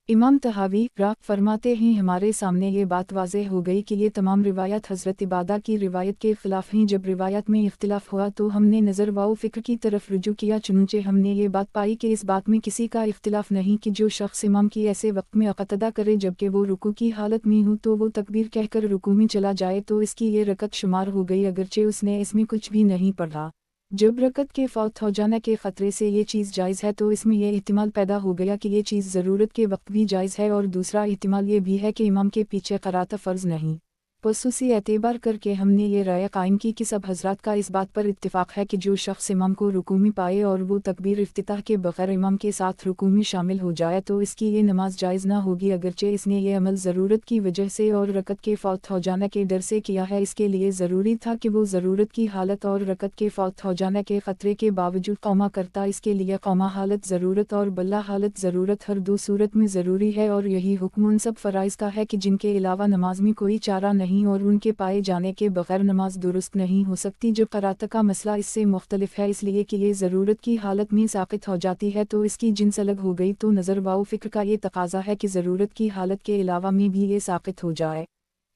इमाम तहावी रा फरमाते हैं हमारे सामने ये बात वाज़ेह हो गई कि ये तमाम रिवायत हज़रत इबादा की रिवायत के ख़िलाफ़ हैं। जब रिवायत में इख्तिलाफ़ हुआ तो हमने नज़र वाओ फ़िक्र की तरफ रुजू किया चुनचे हमने ये बात पाई कि इस बात में किसी का इख्तिलाफ़ नहीं कि जो शख्स इमाम की ऐसे वक्त में अक़तदा करे जबकि वो रुकू की हालत में हो तो वो तकबीर कहकर रुकू में चला जाए तो इसकी ये रकत शुमार हो गई अगरचे उसने इसमें कुछ भी नहीं पढ़ा। जब रकत के फ़ौत हो जाने के ख़तरे से ये चीज़ जायज़ है तो इसमें यह एहतिमाल पैदा हो गया कि ये चीज़ ज़रूरत के वक्त भी जायज़ है और दूसरा एहतिमाल ये भी है कि इमाम के पीछे क़रात फ़र्ज़ नहीं। बस एतबार करके हमने ये राय कायम की कि सब हज़रात का इस बात पर इत्तिफ़ाक़ है कि जो शख्स इमाम को रुकू में पाए और वो तकबीर इफ्तिताह के बग़ैर इमाम के साथ रुकू में शामिल हो जाए तो इसकी ये नमाज जायज़ ना होगी अगरचे इसने ये अमल ज़रूरत की वजह से और रकत के फ़ौत हो जाने के डर से किया है। इसके लिए ज़रूरी था कि वो ज़रूरत की हालत और रकत के फ़ौत हो जाने के ख़तरे के बावजूद क़ौमा करता। इसके लिए क़ौमा हालत ज़रूरत और बल्ला हालत ज़रूरत हर दो सूरत में ज़रूरी है और यही हुक्म उन सब फ़राइज़ का है कि जिनके अलावा नमाज में कोई चारा नहीं और उनके पाए जाने के बग़ैर नमाज दुरुस्त नहीं हो सकती। जब क़रात का मसला इससे मुख्तलिफ है इसलिए कि ये ज़रूरत की हालत में साक़ित हो जाती है तो इसकी जिन्स अलग हो गई तो नज़र वाओ फ़िक्र का ये तकाज़ा है कि ज़रूरत की हालत के अलावा में भी ये साक़ित हो जाए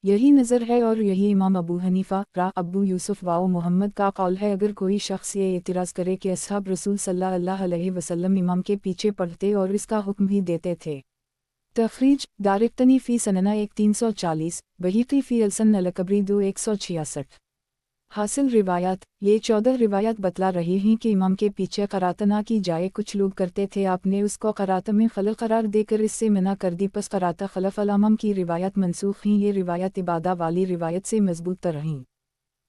यही नज़र है और यही इमाम अबू हनीफा, रा अबू यूसुफ वाओ मोहम्मद का कौल है। अगर कोई शख्स ये एतराज़ करे कि असहाब रसूल सल्लल्लाहु अलैहि वसल्लम इमाम के पीछे पढ़ते और इसका हुक्म भी देते थे। तखरीज दारिक़्तनी फ़ी सनना 1340, बहीक़ी फ़ी अलसन अलकबरी 2166। हासिल रिवायात, ये 14 रिवायात बतला रही हैं कि इमाम के पीछे क़रात ना की जाए। कुछ लोग करते थे, आपने उसको क़रात में खलल करार देकर इससे मना कर दी, पस क़रात खलफ अल-इमाम की रिवायत मनसूख़ हैं। ये रिवायत इबादा वाली रिवायत से मजबूत तर रहीं।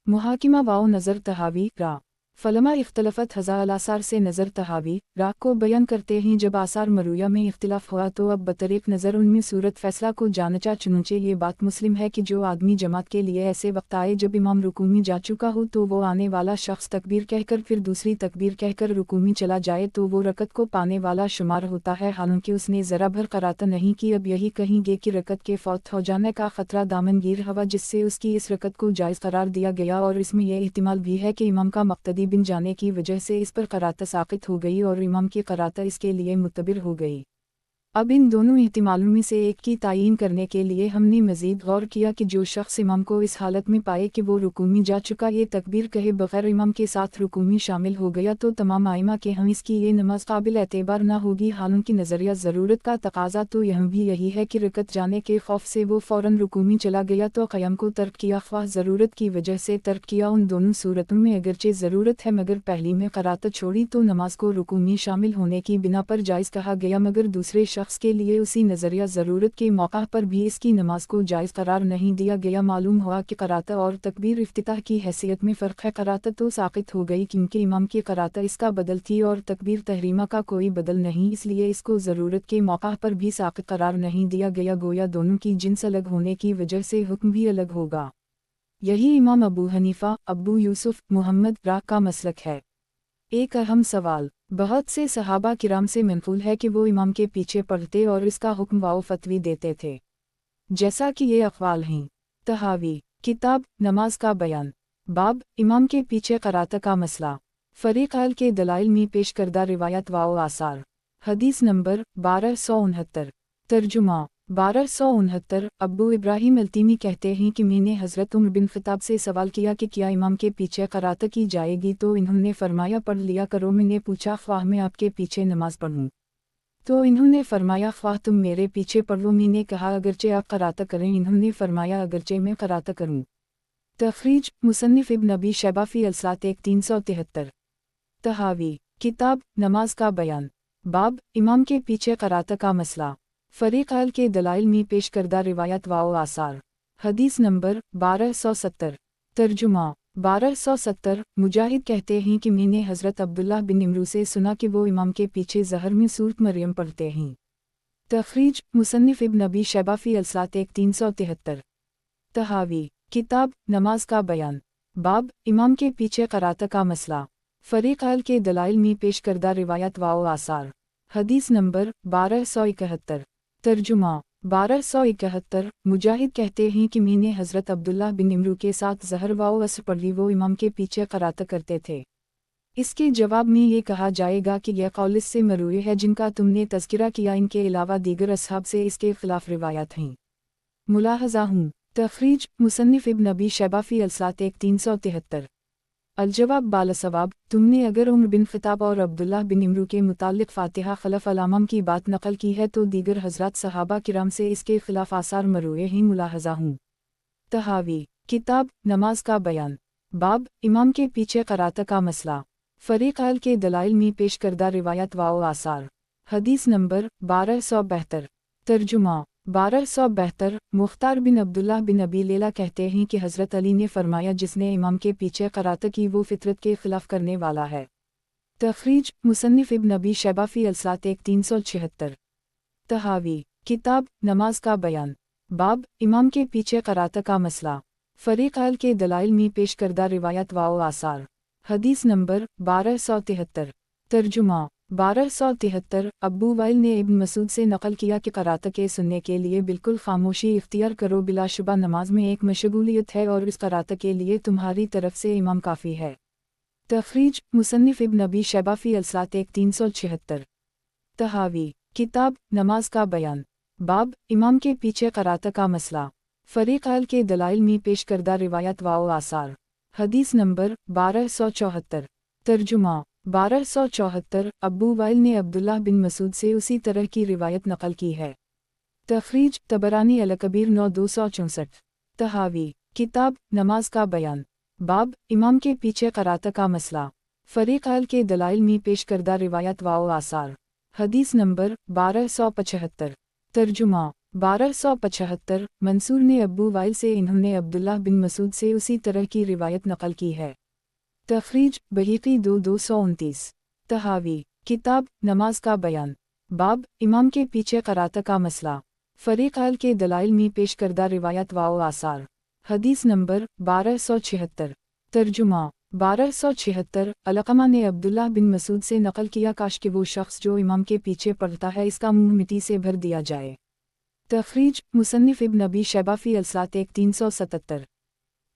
मुहाकिमा वाओ नज़र तहावी, रा फलमा इख्तलफत हज़ा अल-आसार से नज़र तहावी, रा को बयान करते हैं जब आसार मरूया में इख्तिलाफ हुआ तो अब बतरीक़ नज़र उनमें सूरत फ़ैसला को जानचा। चुनूंचे ये बात मुस्लिम है कि जो आदमी जमात के लिए ऐसे वक्त आए जब इमाम रुकूमी जा चुका हो तो वो आने वाला शख्स तकबीर कहकर फिर दूसरी तकबीर कहकर रुकूमी चला जाए तो वो रकत को पाने वाला शुमार होता है, हालांकि उसने ज़रा भर क़रात नहीं की। अब यही कहेंगे कि रकत के फौत हो जाने का ख़तरा दामनगीर हवा जिससे उसकी इस रकत को जायज़ करार दिया गया, और इसमें यह एहतिमाल भी है कि इमाम का मक़्तदी बिन जाने की वजह से इस पर क़रात साक़ित हो गई और इमाम की क़रात इसके लिए मुतबिर हो गई। अब इन दोनों एहतिमालों में से एक की तायीन करने के लिए हमने मज़ीद गौर किया कि जो शख्स इमाम को इस हालत में पाए कि वो रुकूमी जा चुका, ये तकबीर कहे बग़ैर इमाम के साथ रुकूमी शामिल हो गया, तो तमाम आइमा के हम इसकी ये नमाज काबिल एतबार न होगी। हालांकि नज़रिया ज़रूरत का तकाजा तो यह भी यही है कि रकत जाने के खौफ से वो फ़ौरन रुकूमी चला गया तो क़याम को तर्क किया, ख्वाह ज़रूरत की वजह से तर्क किया। उन दोनों सूरतों में अगरचे ज़रूरत है मगर पहली में क़रात छोड़ी तो नमाज को रुकूमी शामिल होने की बिना पर जायज़ कहा गया, मगर दूसरे शख्स के लिए उसी नज़रिया ज़रूरत के मौका पर भी इसकी नमाज को जायज़ करार नहीं दिया गया। मालूम हुआ कि क़रात और तकबीर इफ्तिताह की हैसियत में फ़र्क है। क़रात तो साक़ित हो गई क्योंकि इमाम की क़रात इसका बदल थी और तकबीर तहरीमा का कोई बदल नहीं, इसलिए इसको ज़रूरत के मौका पर भी साक़ित करार नहीं दिया गया। गोया दोनों की जिन्स अलग होने की वजह से हुक्म भी अलग होगा। यही इमाम अबू हनीफा, अबू यूसुफ, मुहम्मद रा का मसलक है। एक अहम सवाल, बहुत से सहाबा किराम से मनक़ूल है कि वो इमाम के पीछे पढ़ते और इसका हुक्म वाओ फतवी देते थे, जैसा कि ये अक़वाल हैं। तहावी किताब नमाज का बयान, बाब इमाम के पीछे क़रात का मसला, फ़रीक़ के दलाइल में पेश करदा रिवायत वाओ आसार। हदीस नंबर 1269। तर्जुमा 1269। अब्बू इब्राहिम अल्तीमी कहते हैं कि मैंने हज़रत उमर बिन ख़त्ताब से सवाल किया कि क्या इमाम के पीछे क़रात की जाएगी, तो इन्होंने फरमाया पढ़ लिया करो। मैंने पूछा ख्वाह मैं आपके पीछे नमाज पढ़ूँ, तो इन्होंने फरमाया ख्वाह तुम मेरे पीछे पढ़ लो। मैंने कहा अगरचे आप क़रात करें, इन्होंने फरमाया अगरचे मैं क़रात करूँ। तख़रीज मुसन्निफ़ इब्न अबी शैबा फ़ी अलसात 1373। तहावी किताब नमाज का बयान, बाब इमाम के पीछे क़रात का मसला, फ़रीक़ के दलाइल में पेश करदा रिवायत वाओ आसार। हदीस नंबर 1270। तर्जुमा 1270। मुजाहिद कहते हैं कि मैंने हज़रत अब्दुल्लाह बिन इमरू से सुना कि वो इमाम के पीछे ज़हर में सूरत मरियम पढ़ते हैं। तख़रीज मुसन्निफ़ इब्न अबी शैबा फ़ी अलसात 1373। तहावी किताब नमाज का बयान, बाब इमाम के पीछे क़रात का मसला, फ़रीक़ के दलाइल में पेश करदा रिवायत वाओ आसार। हदीस नंबर 1271। तर्जुमा 1271। मुजाहिद कहते हैं कि मैंने हज़रत अब्दुल्लाह बिन इमरू के साथ ज़हर वाओ असर पढ़ी, वो इमाम के पीछे क़रात करते थे। इसके जवाब में ये कहा जाएगा कि यह कौल से मरूई है जिनका तुमने तज़किरा किया, इनके अलावा दीगर असहाब से इसके ख़िलाफ़ रिवायत हैं। मुलाहज़ा हूँ। तख़रीज मुसन्निफ़ इब्न अबी शैबा फ़ी अलसात 1373। अल-जवाब बालसवाब, तुमने अगर उमर बिन ख़त्ताब और अब्दुल्लाह बिन इमरू के मुताल्लिक़ फ़ातिहा खलफ़ अल-इमाम की बात नक़ल की है तो दीगर हज़रात सहाबा किराम से इसके ख़िलाफ़ आसार मरूए हैं। मुलाहज़ा हूँ। तहावी किताब नमाज का बयान, बाब इमाम के पीछे क़रात का मसला, फ़रीक़ के दलाइल में पेश करदा रिवायत वाओ आसार। हदीस नंबर 1272। तर्जुमा 1272। मुख्तार बिन अब्दुल्लाह बिन अबी लैला कहते हैं कि हज़रत अली ने फरमाया जिसने इमाम के पीछे क़रात की वो फ़ितरत के ख़िलाफ़ करने वाला है। तख़रीज मुसन्निफ़ इब्न अबी शैबा फ़ी अलसात 1376। तहावी किताब नमाज का बयान, बाब इमाम के पीछे क़रात का मसला, फ़रीक़ के दलाइल में पेश करदा रिवायत वाओ आसार। हदीस नंबर 1273। तर्जुमा 1273। अब्बू वाइल ने इब्न मसूद से नक़ल किया कि क़रात के सुनने के लिए बिल्कुल खामोशी इख्तियार करो, बिलाशुबा नमाज में एक मशगूलियत है और इस क़रात के लिए तुम्हारी तरफ से इमाम काफ़ी है। तख़रीज मुसन्निफ़ इब्न अबी शैबा फ़ी अलसात 1376। तहावी किताब नमाज का बयान, बाब इमाम के पीछे क़रात का मसला, फरीक़ के दलाइल में पेश करदा रिवायत व आसार। हदीस नंबर 1274। तर्जुमा 1274। अबू वाइल ने अब्दुल्लाह बिन मसूद से उसी तरह की रिवायत नकल की है। तखरीज तबरानी अल-कबीर 9264। तहावी किताब नमाज का बयान। बाब इमाम के पीछे क़रात का मसला। फरीक़ के दलाइल में पेश करदा रिवायत व आसार। हदीस नंबर 1275। तर्जुमा 1275। मंसूर ने अबू वाइल से इन्होंने अब्दुल्लाह बिन मसूद से उसी तरह की रिवायत नकल की है। तखरीज बहीक़ी 2229। तहावी किताब नमाज का बयान। बाब इमाम के पीछे क़रात का मसला। फरीक़ के दलाइल में पेश करदा रिवायत व आसार। हदीस नंबर 1276। तर्जुमा 1276। अलक़मा ने अब्दुल्लाह बिन मसूद से नकल किया, काश कि वो शख्स जो इमाम के पीछे पढ़ता है इसका मुंह मिट्टी से भर दिया जाए। तखरीज मुसन्निफ़ इब्न अबी शैबा फ़ी अल-सलात 1377।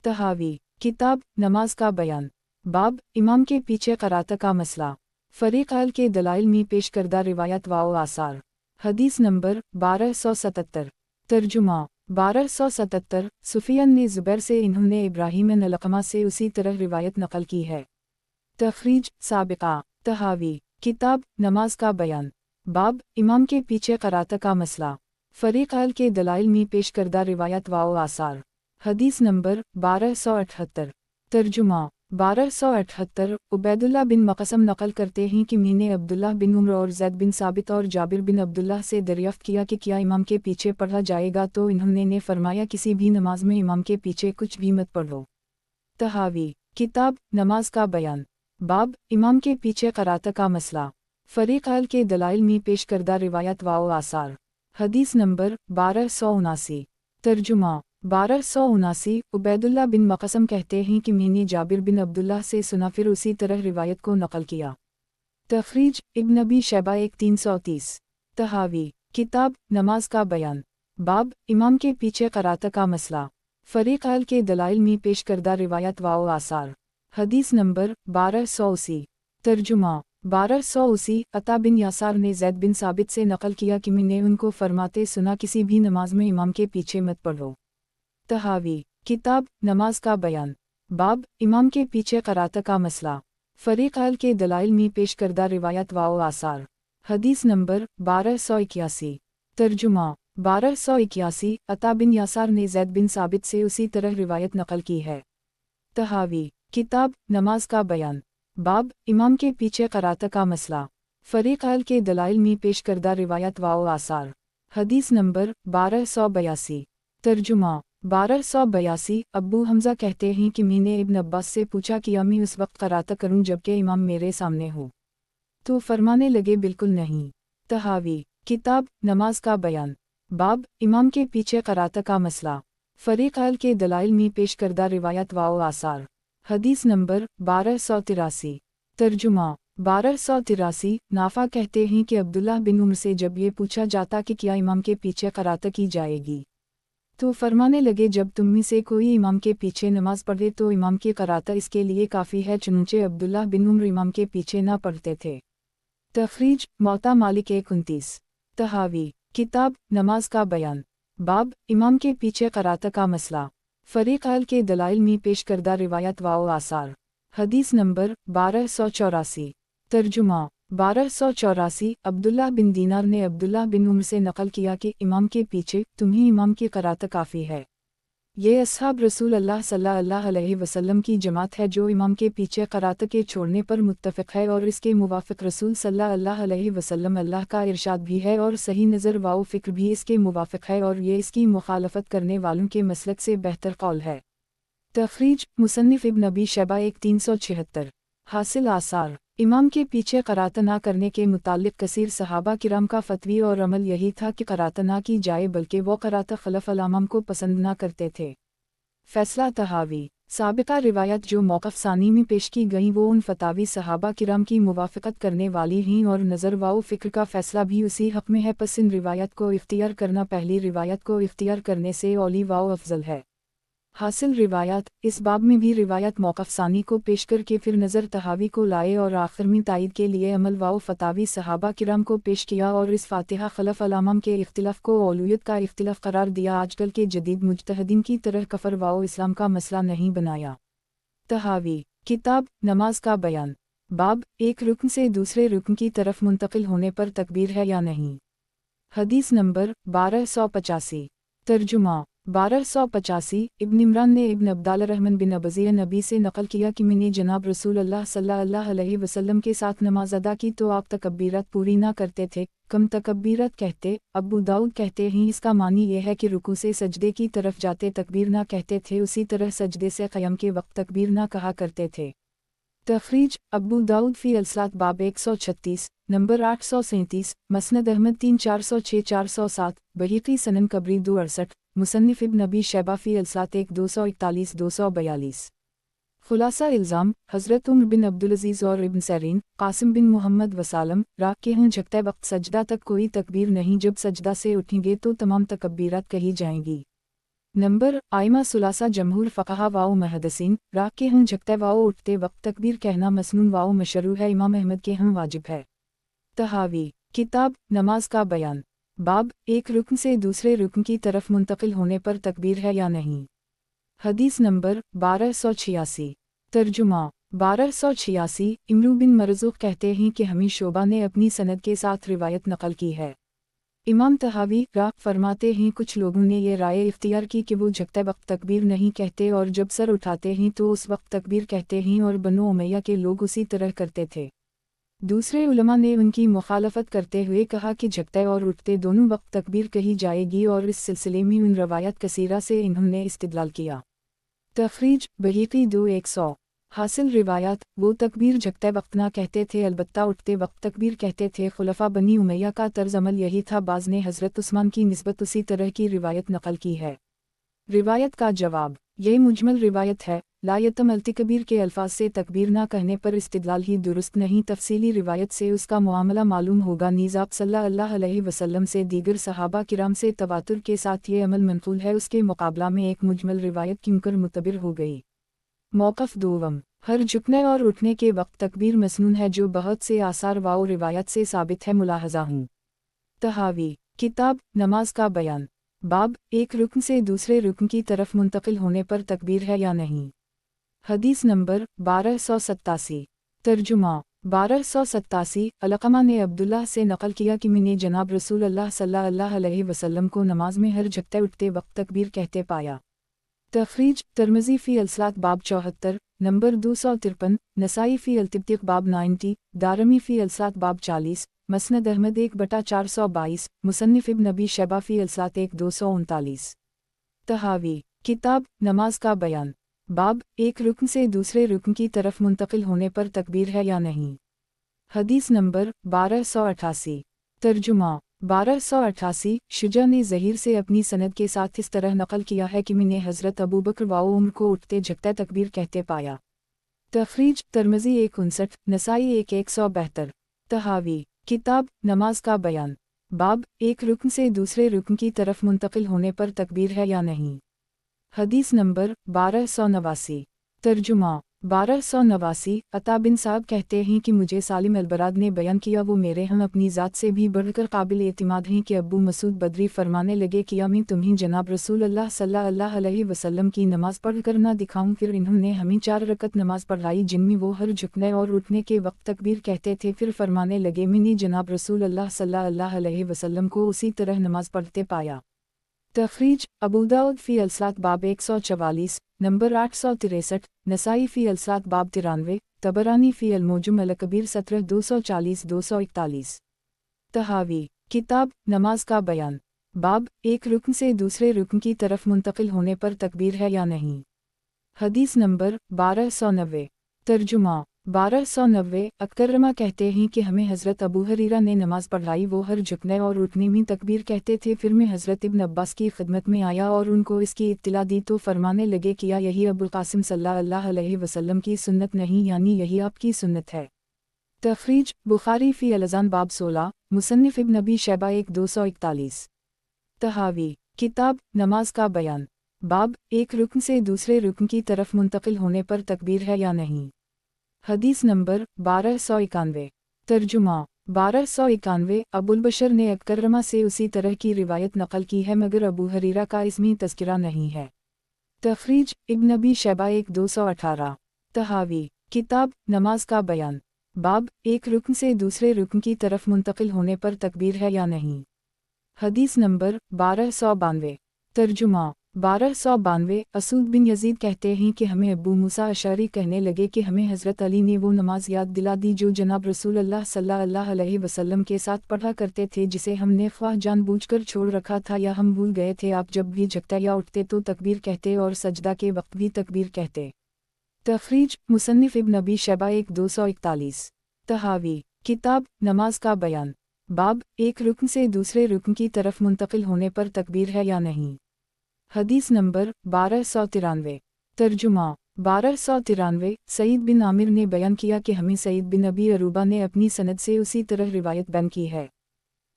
तहावी किताब नमाज का बयान। बाब इमाम के पीछे क़रात का मसला। फरीक़ के दलाइल में पेश करदा रिवायत व आसार। हदीस नंबर 1277। तर्जुमा 1277। सुफियान ने ज़ुबैर से इन्होंने इब्राहीम अलक़मा से उसी तरह रिवायत नकल की है। तखरीज साबिक़ा। तहावी किताब नमाज का बयान। बाब इमाम के पीछे क़रात का मसला। फरीक़ के दलाइल में पेश करदा रिवायत व आसार। हदीस नंबर 1278। तर्जुमा 1278। उबैदुल्लाह बिन मक़सम नकल करते हैं कि मैंने अब्दुल्लाह बिन उम्र और ज़ैद बिन साबित और जाबिर बिन अब्दुल्लाह से दरियाफ़्त किया कि क्या इमाम के पीछे पढ़ा जाएगा, तो इन्होंने ने फरमाया किसी भी नमाज में इमाम के पीछे कुछ भी मत पढ़ो। तहावी किताब नमाज का बयान। बाब इमाम के पीछे क़रात का मसला। फरीक़ के दलाइल में पेश करदा रिवायत व आसार। हदीस नंबर 1279। तर्जुमा 1279। उबैदुल्लाह बिन मक़सम कहते हैं कि मैंने जाबिर बिन अब्दुल्लाह से सुना, फिर उसी तरह रिवायत को नकल किया। तखरीज इब्न अबी शैबा 1330। तहावी किताब नमाज का बयान। बाब इमाम के पीछे क़रात का मसला। फरीक़ के दलाइल में पेश करदा रिवायत व आसार। हदीस नंबर 1280। तर्जुमा 1280। अता बिन यासार ने ज़ैद बिन साबित से नकल किया कि मैंने उनको फरमाते सुना, किसी भी नमाज में इमाम के पीछे मत पढ़ो। तहावी किताब नमाज का बयान। बाब इमाम के पीछे क़रात का मसला। फरीक़ के दलाइल में पेश करदा रिवायत व आसार। हदीस नंबर 1281। तर्जुमा 1281। अता बिन यासार ने ज़ैद बिन साबित से उसी तरह रिवायत नकल की है। तहावी किताब नमाज का बयान। बाब इमाम के पीछे क़रात का मसला। फरीक़ के दलाइल में पेश करदा रिवायत व आसार। हदीस नंबर 1282। तर्जुमा 1282। अब्बू हमज़ा कहते हैं कि मैंने इब्न अब्बास से पूछा कि मैं उस वक्त क़रात करूं जबकि इमाम मेरे सामने हो, तो फरमाने लगे बिल्कुल नहीं। तहावी किताब नमाज का बयान। बाब इमाम के पीछे क़रात का मसला। फरीक़ के दलाइल में पेश करदा रिवायत व आसार। हदीस नंबर 1283। तर्जुमा 1283। नाफा कहते हैं कि अब्दुल्लाह बिन उम्र से जब ये पूछा जाता कि क्या इमाम के पीछे क़रात की जाएगी, तो फरमाने लगे जब तुम में से कोई इमाम के पीछे नमाज पढ़े तो इमाम की क़रात इसके लिए काफ़ी है, चुनचे अब्दुल्लाह बिन उम्र इमाम के पीछे ना पढ़ते थे। तखरीज मौता मालिक 29। तहावी किताब नमाज का बयान। बाब इमाम के पीछे क़रात का मसला। फरीक़ के दलाइल में पेश करदा रिवायत व आसार। हदीस नंबर 1284। तर्जुमा 1284। अब्दुल्लाह बिन दीनार ने अब्दुल्लाह बिन उम्र से नकल किया कि इमाम के पीछे तुम्हें इमाम की क़रात काफ़ी है। ये अस्हाब रसूल अल्लाह सल्लल्लाहु अलैहि वसल्लम की जमात है जो इमाम के पीछे क़रात के छोड़ने पर मुत्तफ़िक़ है, और इसके मुवाफ़िक़ रसूल सल्लल्लाहु अलैहि वसल्लम अल्लाह का इरशाद भी है और सही नज़र व फ़िक्र भी इसके मुवाफ़िक़ है, और ये इसकी मुखालफत करने वालों के मसलक से बेहतर कौल है। तखरीज मुसन्निफ़ इब्न अबी शैबा 1376। हासिल आसार। इमाम के पीछे क़रात ना करने के मुताल्लिक़ कसीर सहाबा किराम का फ़तवी और अमल यही था कि क़रात ना की जाए, बल्कि वो क़रात ख़लफ़ अल-इमाम को पसंद ना करते थे। फ़ैसला तहावी। साबिक़ा रिवायत जो मौक़िफ़ सानी में पेश की गई वो उन फ़तावी सहाबा किराम की मुवाफ़क़त करने वाली हैं, और नज़र व फ़िक्र का फ़ैसला भी उसी हक़ में है। पस इन रिवायत को इख्तियार करना पहली रिवायत को इख्तियार करने से औली व अफ़ज़ल है। हासिल रिवायात, इस बाब में भी रिवायत मौक़फ़ सानी को पेश करके फिर नज़र तहावी को लाए और आखिर में तायीद के लिए अमल व फतावी सहाबा किराम को पेश किया और इस फ़ातिहा खलफ़ अल-अमाम के इख्तिलाफ़ को औलूयत का इख्तिलाफ़ करार दिया। आजकल के जदीद मुज्तहिदीन की तरह कफ़र व इस्लाम का मसला नहीं बनाया। तहावी किताब नमाज का बयान। बाब, एक रुकन से दूसरे रुकन की तरफ मुंतकिल होने पर तकबीर है या नहीं। हदीस नंबर 1285। तर्जुमा 1285। इब्न इमरान ने इब्न अब्दाल रहमान बिन अबज़िया नबी से नक़ल किया कि मैंने जनाब रसूल अल्लाह सल्लल्लाहु अलैहि वसल्लम के साथ नमाज अदा की तो आप तकबीरत पूरी ना करते थे, कम तकबीरत कहते। अबू दाऊद कहते हैं इसका मानी ये है कि रुकू से सजदे की तरफ जाते तकबीर ना कहते थे, उसी तरह सजदे से क़याम के वक्त तकबीर ना कहा करते थे। तखरीज अबू दाऊद फ़ी अलसलात बाब 136 नंबर 837, मसनद अहमद 3-406-407, बहीक़ी सनन कबरी 268, मुसन्निफ़ इब्न अबी शैबा फ़ी अलसलात 1-241-242। खुलासा इल्ज़ाम, हज़रत उमर बिन अब्दुलअज़ीज़ और इब्न सैरीन, क़ासिम बिन मोहम्मद वसालम राग के हैं झकते वक्त सजदा तक कोई तकबीर नहीं, जब सजदा से उठेंगे तो तमाम तकबीरात कही जाएंगी। नंबर आइमा सुलासा जमहूर फ़क़हा वाओ महदसीन, राग के हैं झकते वाओ उठते वक्त तकबीर कहना मसनून वाओ मशरू है, इमाम अहमद के हैं वाजिब है। तहावी किताब नमाज का बयान। बाब, एक रुकन से दूसरे रुकन की तरफ मुंतकिल होने पर तकबीर है या नहीं। हदीस नंबर 1286। तर्जुमा 1286। इमरू बिन मरज़ूक़ कहते हैं कि हमी शोबा ने अपनी सनद के साथ रिवायत नकल की है। इमाम तहावी राग फरमाते हैं कुछ लोगों ने ये राय इख्तियार की कि वो झकते वक्त तकबीर नहीं कहते और जब सर उठाते हैं तो उस वक्त तकबीर कहते हैं, और बनो उमैया के लोग उसी तरह करते थे। दूसरे उलमा ने उनकी मुखालफत करते हुए कहा कि झकते और उठते दोनों वक्त तकबीर कही जाएगी, और इस सिलसिले में उन रवायत कसीरा से इन्होंने इस्तिदलाल किया। तखरीज बहीक़ी 2-100। हासिल रिवायात, वो तकबीर झकते वक्त ना कहते थे, अलबत्ता उठते वक्त तकबीर कहते थे। खुलफा बनी उमैया का तर्ज अमल यही था। बाज़ ने हज़रत उस्मान की निस्बत उसी तरह की रिवायत नकल की है। रिवायत का जवाब, ये मुजमल रिवायत है। ला यतम अल्तिकबीर के अल्फाज से तकबीर ना कहने पर इस्तिदलाल ही दुरुस्त नहीं, तफसीली रिवायत से उसका मुआमला मालूम होगा। नीज़ आप सल्लल्लाहु अलैहि वसल्लम से दीगर सहाबा किराम से तवातुर के साथ ये अमल मनक़ूल है, उसके मुकाबला में एक मुजमल रिवायत क्योंकर मुतबिर हो गई। मौक़िफ़ दोवम, हर झुकने और उठने के वक्त तकबीर मसनून है, जो बहुत से आसार वाओ रिवायत से साबित है। मुलाहज़ा हूँ। तहावी किताब नमाज का बयान। बाब, एक रुकन से दूसरे रुकन की तरफ मुंतकिल होने पर तकबीर है या नहीं। हदीस नंबर 1287। तर्जुमा 1287। अलक़मा ने अब्दुल्लाह से नक़ल किया कि मैंने जनाब रसूल अल्लाह सल्लल्लाहु अलैहि वसल्लम को नमाज में हर झकते उठते वक्त तकबीर कहते पाया। तखरीज तिर्मिज़ी फ़ी अलसलात बाब 74 नंबर 253, नसाई फ़ी अलतिब्तिक़ बाब 90, दारमी फ़ी अलसलात बाब 40, मसनद अहमद 1/422, मुसन्निफ़ इब्न अबी शैबा फ़ी अलसलात 1-239। तहावी किताब नमाज का बयान। बाब, एक रुकन से दूसरे रुकन की तरफ मुंतकिल होने पर तकबीर है या नहीं। हदीस नंबर 1288। तर्जुमा 1288। शुजा ने ज़हीर से अपनी सनद के साथ इस तरह नकल किया है कि मैंने हज़रत अबू बकर व उमर को उठते झकते तकबीर कहते पाया। तखरीज तिर्मिज़ी 159, नसाई 1-172। तहावी किताब नमाज का बयान। बाब, एक रुकन से दूसरे रुकन की तरफ मुंतकिल होने पर तकबीर है या नहीं। हदीस नंबर 1289। तर्जुमा 1289। अता बिन साहब कहते हैं कि मुझे सालिम अलबराद ने बयान किया, वो मेरे हम अपनी ज़ात से भी बढ़कर काबिल एतिमाद हैं कि अबू मसूद बदरी फरमाने लगे कि मैं तुम्हें जनाब रसूल अल्लाह सल्लल्लाहु अलैहि वसल्लम की नमाज़ पढ़ कर ना दिखाऊं। फिर इन्होंने हमें 4 रकत नमाज पढ़ाई, जिनमें वो हर झुकने और उठने के वक्त तकबीर कहते थे। फिर फरमाने लगे, मैंने जनाब रसूल अल्लाह सल्लल्लाहु अलैहि वसल्लम को उसी तरह नमाज पढ़ते पाया। तखरीज अबू दाऊद फ़ी अलसलात बाब 144 नंबर 863, नसाई फ़ी अलसलात बाब 93, तबरानी फ़ी अलमोजुम अलकबीर 17-240-241। तहावी किताब नमाज का बयान। बाब, एक रुकन से दूसरे रुकन की तरफ मुंतकिल होने पर तकबीर है या नहीं। हदीस नंबर 1290। तर्जुमा 1290। अकरमा कहते हैं कि हमें हज़रत अबू हरीरा ने नमाज पढ़ाई, वो हर झुकने और उठने में तकबीर कहते थे। फिर मैं हज़रत इब्न अब्बास की खिदमत में आया और उनको इसकी इत्तला दी, तो फरमाने लगे कि यही अबुल क़ासिम सल्लल्लाहु अलैहि वसल्लम की सुन्नत नहीं, यानी यही आपकी सुन्नत है। तखरीज बुखारी फ़ी अल-अज़ान बाब 16, मुसन्निफ़ इब्न अबी शैबा 1-241। तहावी किताब नमाज का बयान। बाब एक रुकन से दूसरे रुकन की तरफ मुंतकिल होने पर तकबीर है या नहीं। हदीस नंबर 1291। तर्जुमा 1291 अबुल बशर ने अकरमा से उसी तरह की रिवायत नकल की है मगर अबू हरीरा का इसमें तज़किरा नहीं है। तखरीज इब्न अबी शैबा 1218। तहावी किताब नमाज का बयान। बाब एक रुकन से दूसरे रुकन की तरफ मुंतकिल होने पर तकबीर है या नहीं। हदीस नंबर 1292। तर्जुमा 1292 असूद बिन यजीद कहते हैं कि हमें अबू मूसा अशअरी कहने लगे कि हमें हज़रत अली ने वो नमाज याद दिला दी जो जनाब रसूल अल्लाह सल्लल्लाहु अलैहि वसल्लम के साथ पढ़ा करते थे, जिसे हमने ख्वाह जानबूझकर छोड़ रखा था या हम भूल गए थे। आप जब भी जगते या उठते तो तकबीर कहते और सजदा के वक्त भी तकबीर कहते। तखरीज मुसन्निफ इब्न अबी शैबा 1241। तहावी किताब नमाज का बयान। बाब एक रुकन से दूसरे रुकन की तरफ मुंतकिल होने पर तकबीर है या नहीं। हदीस नंबर 1293। तर्जुमा 1293 सईद बिन आमिर ने बयान किया कि हमें सईद बिन अबी अरूबा ने अपनी सनद से उसी तरह रिवायत बयान की है।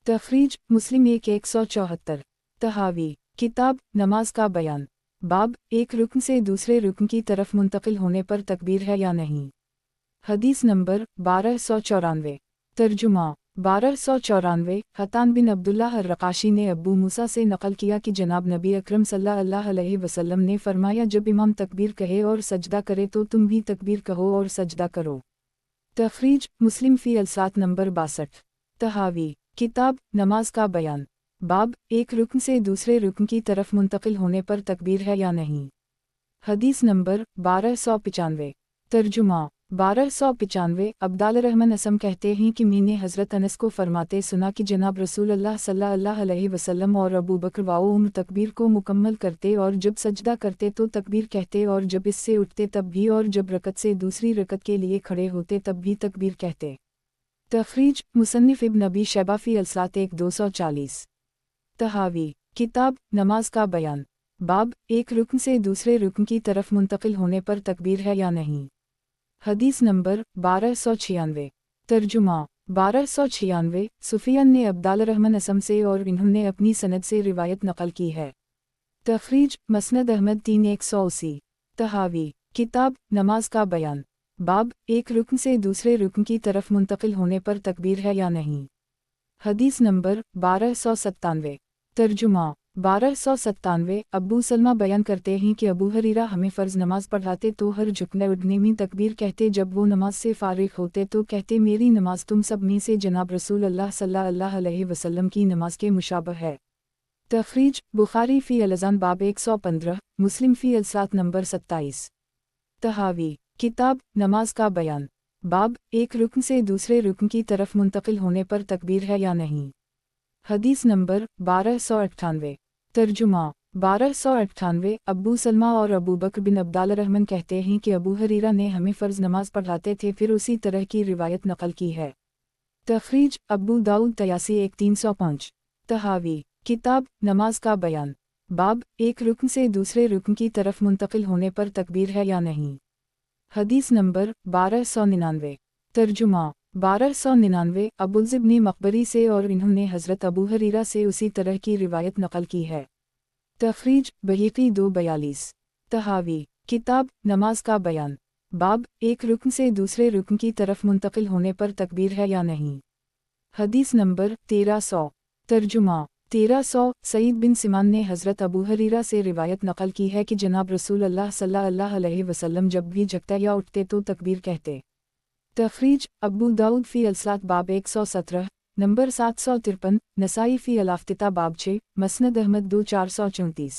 तखरीज मुस्लिम 174। तहावी किताब नमाज का बयान। बाब एक रुकन से दूसरे रुकन की तरफ मुंतकिल होने पर तकबीर है या नहीं। हदीस नंबर 1294। तर्जुमा 1294 हतान बिन अब्दुल्लाह अर्रकाशी ने अबू मूसा से नकल किया कि जनाब नबी अकरम सल्लल्लाहु अलैहि वसल्लम ने फरमाया, जब इमाम तकबीर कहे और सजदा करे तो तुम भी तकबीर कहो और सजदा करो। तखरीज मुस्लिम फ़ी अलसात नंबर 62। तहावी किताब नमाज का बयान। बाब एक रुकन से दूसरे रुकन की तरफ मुंतकिल होने पर तकबीर है या नहीं। हदीस नंबर 1295। तर्जुमा 1295 अब्दाल रहमान असम कहते हैं कि मैंने हज़रत अनस को फरमाते सुना कि जनाब रसूल अल्लाह सल्लल्लाहु अलैहि वसल्लम और अबू बकर व उमर तकबीर को मुकम्मल करते और जब सजदा करते तो तकबीर कहते और जब इससे उठते तब भी और जब रकत से दूसरी रकत के लिए खड़े होते तब भी तकबीर कहते। तखरीज मुसन्निफ इब्न अबी शैबा फ़ी अलसात 1240। तहावी किताब नमाज का बयान। बाब एक रुकन से दूसरे रुकन की तरफ मुंतकिल होने पर तकबीर है या नहीं। हदीस नंबर 1296। तर्जुमा 1296 सुफियान ने अब्दाल रहमान असम से और इन्होंने अपनी सनद से रिवायत नकल की है। तखरीज मसनद अहमद 3180। तहावी किताब नमाज का बयान। बाब एक रुकन से दूसरे रुकन की तरफ मुंतकिल होने पर तकबीर है या नहीं। हदीस नंबर 1297। तर्जुमा 1297 अबू सलमा बयान करते हैं कि अबू हरीरा हमें फ़र्ज़ नमाज पढ़ाते तो हर झुकने उठने में तकबीर कहते, जब वो नमाज से फ़ारिग होते तो कहते मेरी नमाज तुम सब में से जनाब रसूल अल्लाह सल्लल्लाहु अलैहि वसल्लम की नमाज के मुशाबह है। तखरीज बुखारी फ़ी अल-अज़ान बाब 115 मुस्लिम फ़ी अलसात नंबर 27। तहावी किताब नमाज का बयान। बाब एक रुकन से दूसरे रुकन की तरफ मुंतकिल होने पर तकबीर है या नहीं। हदीस नंबर 1298। तर्जुमा 1298 अबू सलमा और अबू बकर बिन अब्दाल रहमान कहते हैं कि अबू हरीरा ने हमें फ़र्ज़ नमाज पढ़ाते थे, फिर उसी तरह की रिवायत नकल की है। तखरीज अबू दाऊद 83-305। तहावी किताब नमाज का बयान। बाब एक रुकन से दूसरे रुकन की तरफ मुंतकिल होने पर तकबीर है या नहीं। हदीस नंबर 1299। तर्जुमा 1299 अबुल ने मकबरी से और इन्होंने हज़रत अबू हरीरा से उसी तरह की रिवायत नकल की है। तखरीज बहीकी 242। तहावी किताब नमाज का बयान। बाब एक रुकन से दूसरे रुकन की तरफ मुंतकिल होने पर तकबीर है या नहीं। हदीस नंबर 1300। तर्जुमा 1300 सईद बिन सिमान ने हज़रत अबू हरीरा से रिवायत नकल की है कि जनाब रसूल अल्लाह सल्लल्लाहु अलैहि वसल्लम जब भी जगते या उठते तो तकबीर कहते। तखरीज अबू दाऊद फ़ी अलसात बाब 117 नंबर 753 नसाई फ़ी अल-आफ्तिता बाब 6 मसनद अहमद 2434।